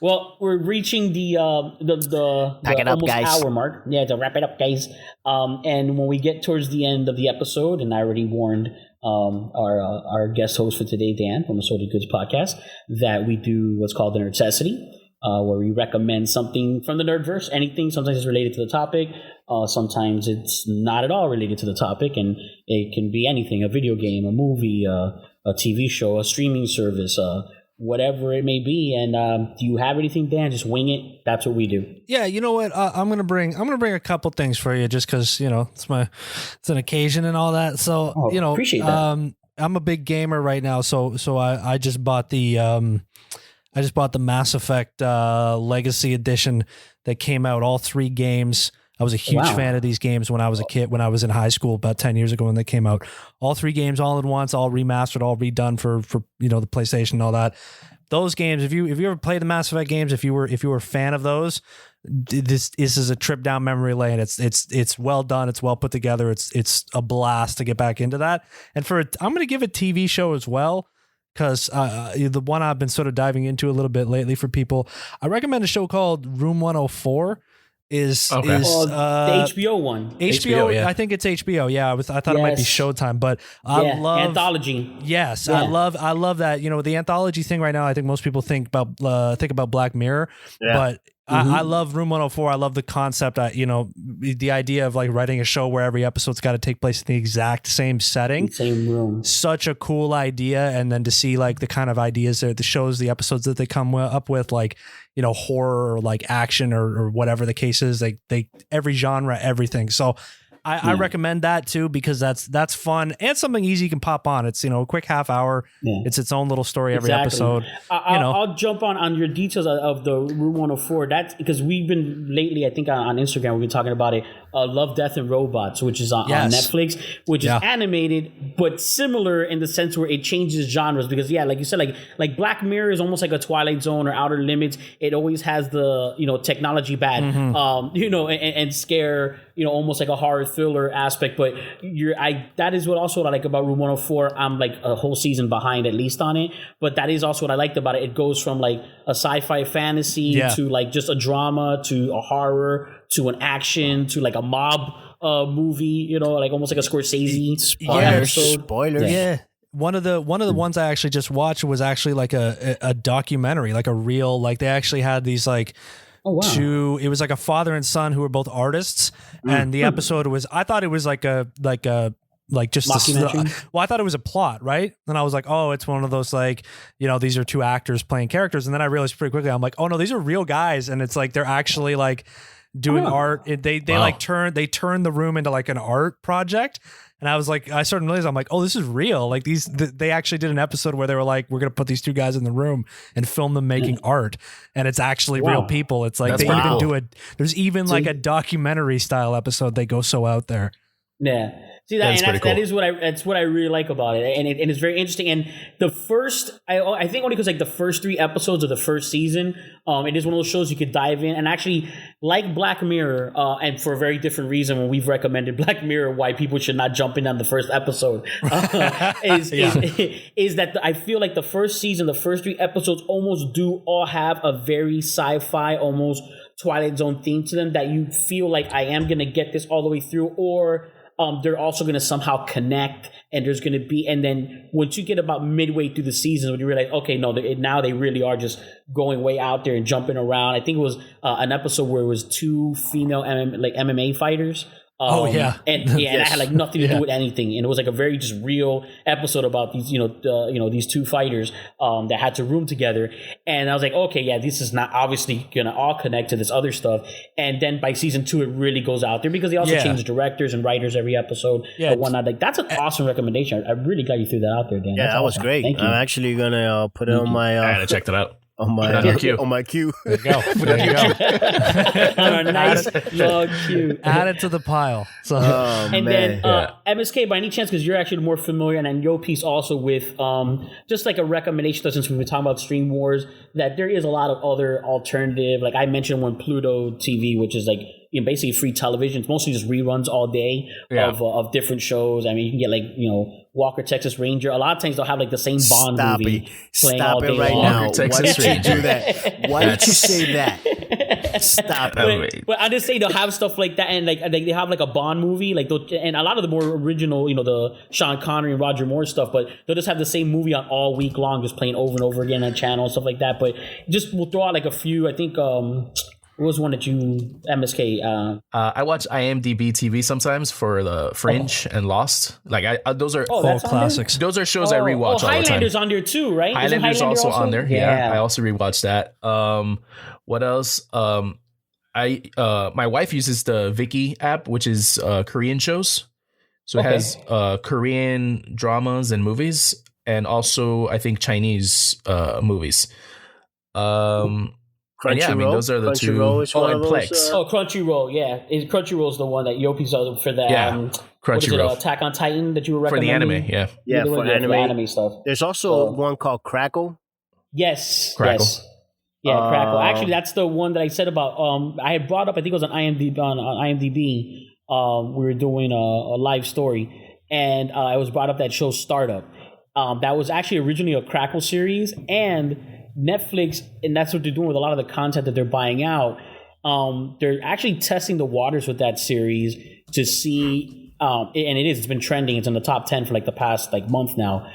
Well, we're reaching the almost hour mark. Yeah, to wrap it up, guys. And when we get towards the end of the episode, and I already warned our guest host for today, Dan from Assorted Goods podcast, that we do what's called the Nerdcessity, where we recommend something from the Nerdverse. Anything. Sometimes it's related to the topic. Sometimes it's not at all related to the topic, and it can be anything: a video game, a movie, a TV show, a streaming service, whatever it may be. And do you have anything, Dan? Just wing it. That's what we do. Yeah, you know what? I'm gonna bring a couple things for you, just because it's an occasion and all that. So appreciate that. I'm a big gamer right now, so I just bought the Mass Effect Legacy Edition that came out, all 3 games. I was a huge fan of these games when I was a kid, when I was in high school about 10 years ago when they came out. All 3 games all at once, all remastered, all redone for the PlayStation and all that. Those games, if you ever played the Mass Effect games, if you were a fan of those, this is a trip down memory lane. It's well done, it's well put together. It's a blast to get back into that. And I'm going to give a TV show as well, because the one I've been sort of diving into a little bit lately for people, I recommend a show called Room 104. the HBO one. HBO, yeah. I think it's HBO. Yeah, I thought it might be Showtime, but I love anthology. Yes, I love that. You know, the anthology thing right now. I think most people think about Black Mirror, but I love Room 104. I love the concept. The idea of like writing a show where every episode's got to take place in the exact same setting, same room. Such a cool idea, and then to see like the kind of ideas that the shows, the episodes that they come up with, like horror or like action or whatever the case is. They every genre, everything. So I recommend that too, because that's fun and something easy you can pop on. It's a quick half hour. Yeah. It's its own little story every episode. I'll jump on your details of the Room 104. That's because we've been lately, I think on Instagram we've been talking about it. Love, Death, and Robots, which is on Netflix, which is animated but similar in the sense where it changes genres. Because like you said, like Black Mirror is almost like a Twilight Zone or Outer Limits. It always has the technology bad, and scare, almost like a horror thriller aspect. But that is what also what I like about Room 104. I'm like a whole season behind at least on it, but that is also what I liked about it. It goes from like a sci-fi fantasy to like just a drama to a horror to an action to like a mob movie, like almost like a Scorsese spoiler. Yeah. One of the ones I actually just watched was actually like a documentary, like a real, like they actually had these like it was like a father and son who were both artists, and the episode was, I thought it was I thought it was a plot, right? And I was like, oh, it's one of those like, these are two actors playing characters, and then I realized pretty quickly, I'm like, oh no, these are real guys, and it's like they're actually like doing art. They turn the room into like an art project. And I was like, I started to realize, I'm like, oh, this is real. Like they actually did an episode where they were like, we're going to put these two guys in the room and film them making art. And it's actually real people. It's like there's even like a documentary style episode. They go so out there. Yeah. See that is what I really like about it, and it's very interesting. And the first, I think only because like the first 3 episodes of the first season, it is one of those shows you could dive in and actually like Black Mirror, and for a very different reason when we've recommended Black Mirror, why people should not jump in on the first episode is that I feel like the first season, the first 3 episodes almost do all have a very sci-fi, almost Twilight Zone theme to them that you feel like I am gonna get this all the way through, or they're also going to somehow connect, and there's going to be, and then once you get about midway through the season, when you realize, okay, no, now they really are just going way out there and jumping around. I think it was an episode where it was 2 female MMA fighters. And it had like nothing to do with anything, and it was like a very just real episode about these these 2 fighters that had to room together. And I was like, okay, yeah, this is not obviously gonna all connect to this other stuff. And then by season 2 it really goes out there, because they also change directors and writers every episode and whatnot. Like, that's an awesome recommendation. I'm really glad you threw that out there, Dan. That was great. I'm actually gonna put it on my I gotta check that out. On my queue. There you go. On a nice long queue. Add it to the pile. So, then MSK, by any chance, because you're actually more familiar, and then your piece also with just like a recommendation, since we've been talking about Stream Wars, that there is a lot of other alternative. Like I mentioned one, Pluto TV, which is like basically free television. It's mostly just reruns all day of different shows. I mean, you can get like Walker Texas Ranger. A lot of times they'll have like the same Bond movie playing all day right long. Now. Why did you do that? Why did you say that? Stop it. But I just say they'll have stuff like that, and like they have like a Bond movie, like and a lot of the more original, the Sean Connery and Roger Moore stuff. But they'll just have the same movie on all week long, just playing over and over again on channel and stuff like that. But just we'll throw out like a few. I think. What was one that you, MSK? I watch IMDb TV sometimes for the Fringe and Lost. Like those are all classics. Those are shows I rewatch all the time. Highlander's on there too, right? Highlander's also on there. Yeah, I also rewatched that. What else? My wife uses the Viki app, which is Korean shows. So it has Korean dramas and movies, and also I think Chinese movies. Crunchyroll. Those are the two. And Plex. Crunchyroll. Yeah, Crunchyroll's the one that Yopi's for that. Crunchyroll. Attack on Titan that you were recommending for the anime. Yeah, for anime stuff. There's also one called Crackle. Yes. Crackle. Yes. Yeah, Crackle. Actually, that's the one that I said about. I had brought up. I think it was on IMDb. We were doing a live story, and I was brought up that show Startup. That was actually originally a Crackle series, and Netflix, and that's what they're doing with a lot of the content that they're buying out. they're actually testing the waters with that series to see, and it's been trending. It's in the top 10 for like the past like month now.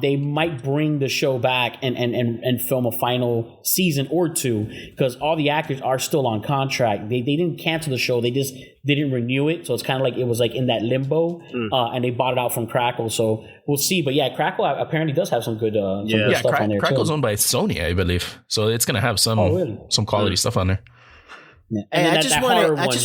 They might bring the show back and film a final season or two, because all the actors are still on contract. They didn't cancel the show. They didn't renew it. So it's kind of like it was like in that limbo, and they bought it out from Crackle. So we'll see. But yeah, Crackle apparently does have some good, good stuff on there. Crackle's owned by Sony, I believe. So it's going to have some quality stuff on there. Yeah. And I just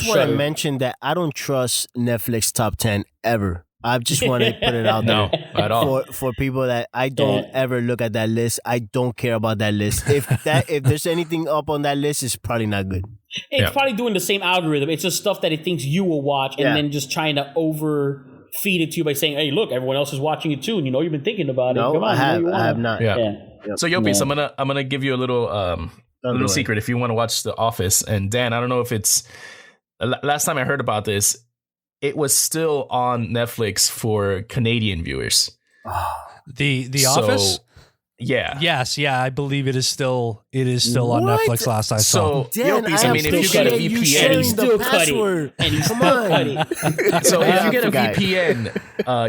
want to mention that I don't trust Netflix top 10 ever. I just want to put it out there. No, at all. For people that I don't ever look at that list. I don't care about that list. If there's anything up on that list, it's probably not good. It's probably doing the same algorithm. It's just stuff that it thinks you will watch, and then just trying to overfeed it to you by saying, "Hey, look, everyone else is watching it too, and you've been thinking about it." No, Come on, I have not. Yeah. So Yopis, I'm gonna give you a little secret if you want to watch The Office. And Dan, I don't know if it's last time I heard about this. It was still on Netflix for Canadian viewers. The Office? Yeah. Yes, I believe it is still on Netflix last I saw. So, Yopis, I mean, if you get a VPN, and he's still cutting. And he's still cutting. So if you get a VPN,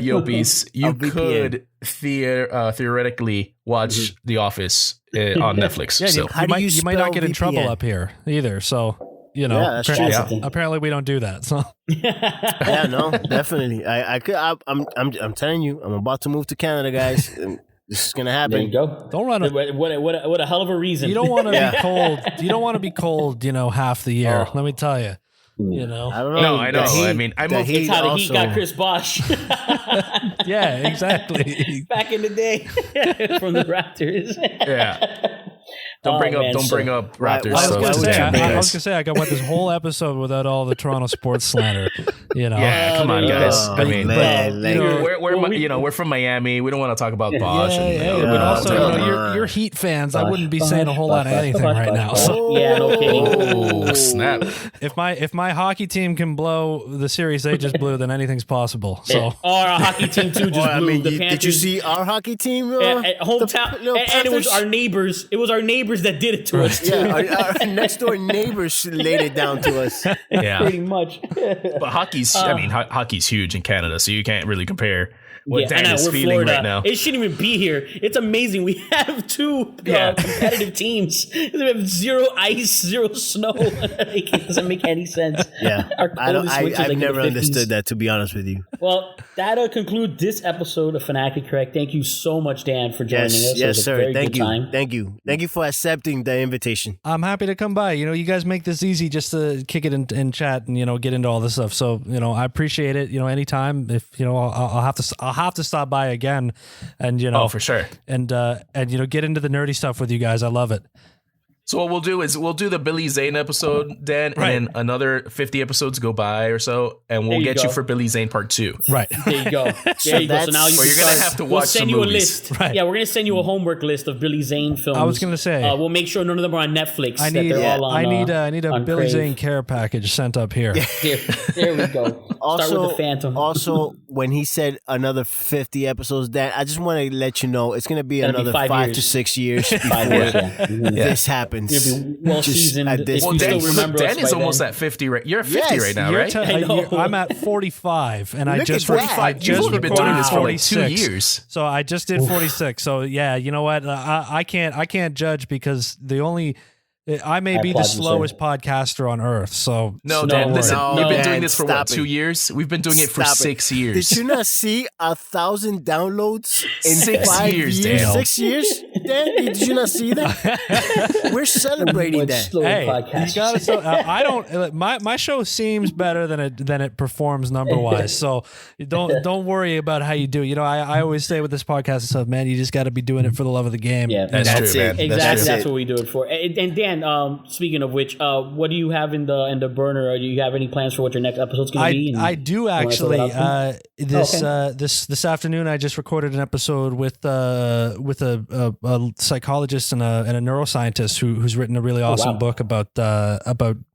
Yopis, you could theoretically watch The Office on Netflix. Yeah, so. you might not get in trouble up here either, so... apparently we don't do that. So yeah, no, definitely. I'm telling you, I'm about to move to Canada, guys. And this is gonna happen. There you go. Don't run. What a hell of a reason. You don't want to be cold. You don't want to be cold. Half the year. Let me tell you. I don't know. No, I know. I mean, I moved. It's how the Heat got Chris Bosh. Yeah, exactly. Back in the day, from the Raptors. Yeah. Don't bring up Raptors. I was gonna say I went this whole episode without all the Toronto sports slander. Yeah, come on, guys. I mean, man, we're from Miami. We don't want to talk about Bosh. But also, you're Heat fans. I wouldn't be saying a whole lot of anything right now. So. Yeah, no kidding. Oh, snap! If my hockey team can blow the series they just blew, then anything's possible. So, our hockey team too just blew. The Panthers. Did you see our hockey team? Hometown, and it was our neighbors. It was our neighbors that did it to us. Yeah, our next door neighbors laid it down to us. Yeah, pretty much. But hockey's huge in Canada, so you can't really compare what Dan is feeling Florida. right now. It shouldn't even be here. It's amazing. We have two competitive teams. We have zero ice, zero snow. It doesn't make any sense. Yeah, I've never understood that, to be honest with you. Well, that'll conclude this episode of Fanatically Correct. Thank you so much, Dan, for joining us. Yes, sir. Thank you. Thank you for accepting the invitation. I'm happy to come by. You guys make this easy just to kick it and chat and get into all this stuff. So I appreciate it. Anytime if I'll have to stop by again, and for sure, and get into the nerdy stuff with you guys. I love it. So what we'll do is we'll do the Billy Zane episode, Dan, and then another 50 episodes go by or so, and we'll get you for Billy Zane part 2. Right. There you go. So now you're gonna have to watch some movies. a list. Right. Yeah, we're gonna send you a homework list of Billy Zane films. I was gonna say we'll make sure none of them are on Netflix. I need a Billy Zane care package sent up here. There we go. Also, start with the Phantom. Also, when he said another 50 episoals, Dan, I just want to let you know it's gonna be another 5 to 6 years before this happens. You'll be well seasoned. Dan is almost at 50. You're at 50 right now, right? I'm at 45, and I just recorded been doing this for like 2 years. So I just did 46. So yeah, you know what? I can't judge because I may be the slowest podcaster on earth. So no, Dan, listen, you've been doing this for 2 years? We've been doing it for 6 years. Did you not see 1,000 downloads in 6 years, Dan? 6 years, Dan? Did you not see that? We're celebrating that. Hey, you gotta. I don't. My show seems better than it performs number wise. So don't worry about how you do. I always say with this podcast and stuff, man, you just got to be doing it for the love of the game. Yeah, that's true, man. Exactly, that's what we do it for. And Dan. Speaking of which, what do you have in the burner? Or do you have any plans for what your next episode's going to be? I do actually. This afternoon, I just recorded an episode with a psychologist and a neuroscientist who's written a really awesome book about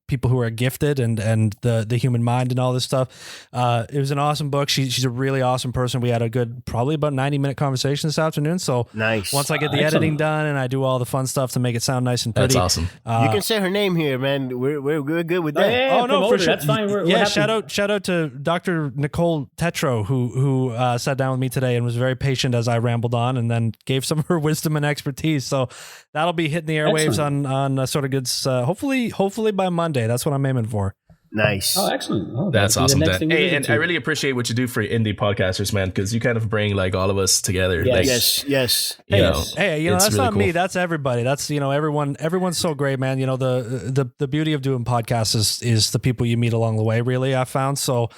people who are gifted and the human mind and all this stuff. It was an awesome book. She's a really awesome person. We had a good, probably about 90-minute conversation this afternoon. So nice. Once I get the editing done and I do all the fun stuff to make it sound nice and pretty. That's awesome. You can say her name here, man. We're good with that. Yeah, no, for sure. That's fine. We're shout out to Dr. Nicole Tetro who sat down with me today and was very patient as I rambled on, and then gave some of her wisdom and expertise. So that'll be hitting the airwaves on Assorted Goods. Hopefully by Monday. That's what I'm aiming for. Nice. Oh, excellent. Oh, that's awesome, Dan. Hey, and I really appreciate what you do for indie podcasters, man, because you kind of bring like all of us together. Yes. Like, yes. Hey, that's really not cool. Me. That's everybody. That's everyone's so great, man. The beauty of doing podcasts is the people you meet along the way. Really, I found. So,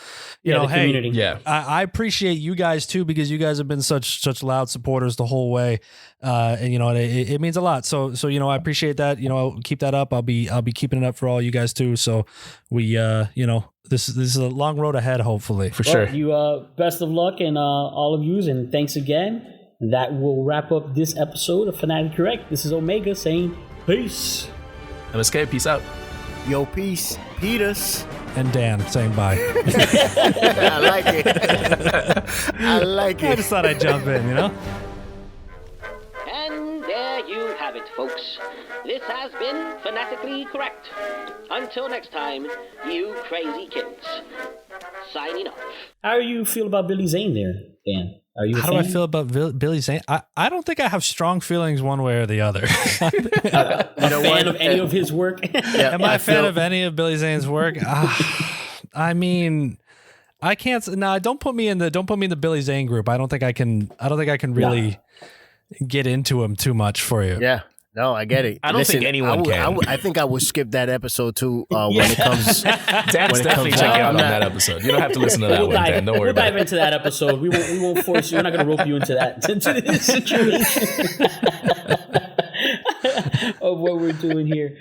the community. Yeah, I appreciate you guys too, because you guys have been such loud supporters the whole way. And it means a lot. So I appreciate that. I'll keep that up. I'll be keeping it up for all you guys too. So we this is a long road ahead, hopefully. For sure. You best of luck and all of yous, and thanks again. That will wrap up this episode of Fanatically Correct. This is Omega saying peace. MSK, peace out. Yo, peace. Peters. And Dan saying bye. I like it. I just thought I'd jump in, And there you have it, folks. This has been Fanatically Correct. Until next time, you crazy kids. Signing off. How do you feel about Billy Zane there, Dan? Are you a How fan? do I feel about Billy Zane? I don't think I have strong feelings one way or the other. A fan of any of his work? Am I a fan of any of Billy Zane's work? I mean, I can't. No, don't put me in the Billy Zane group. I don't think I can really get into him too much for you. Yeah. No, I get it. I don't think anyone can. I think I would skip that episode too when it comes. Dan's definitely check out on that episode. You don't have to listen to that one, Dan. Don't worry about it. We'll dive into that episode. We won't force you. We're not going to rope you into this situation of what we're doing here.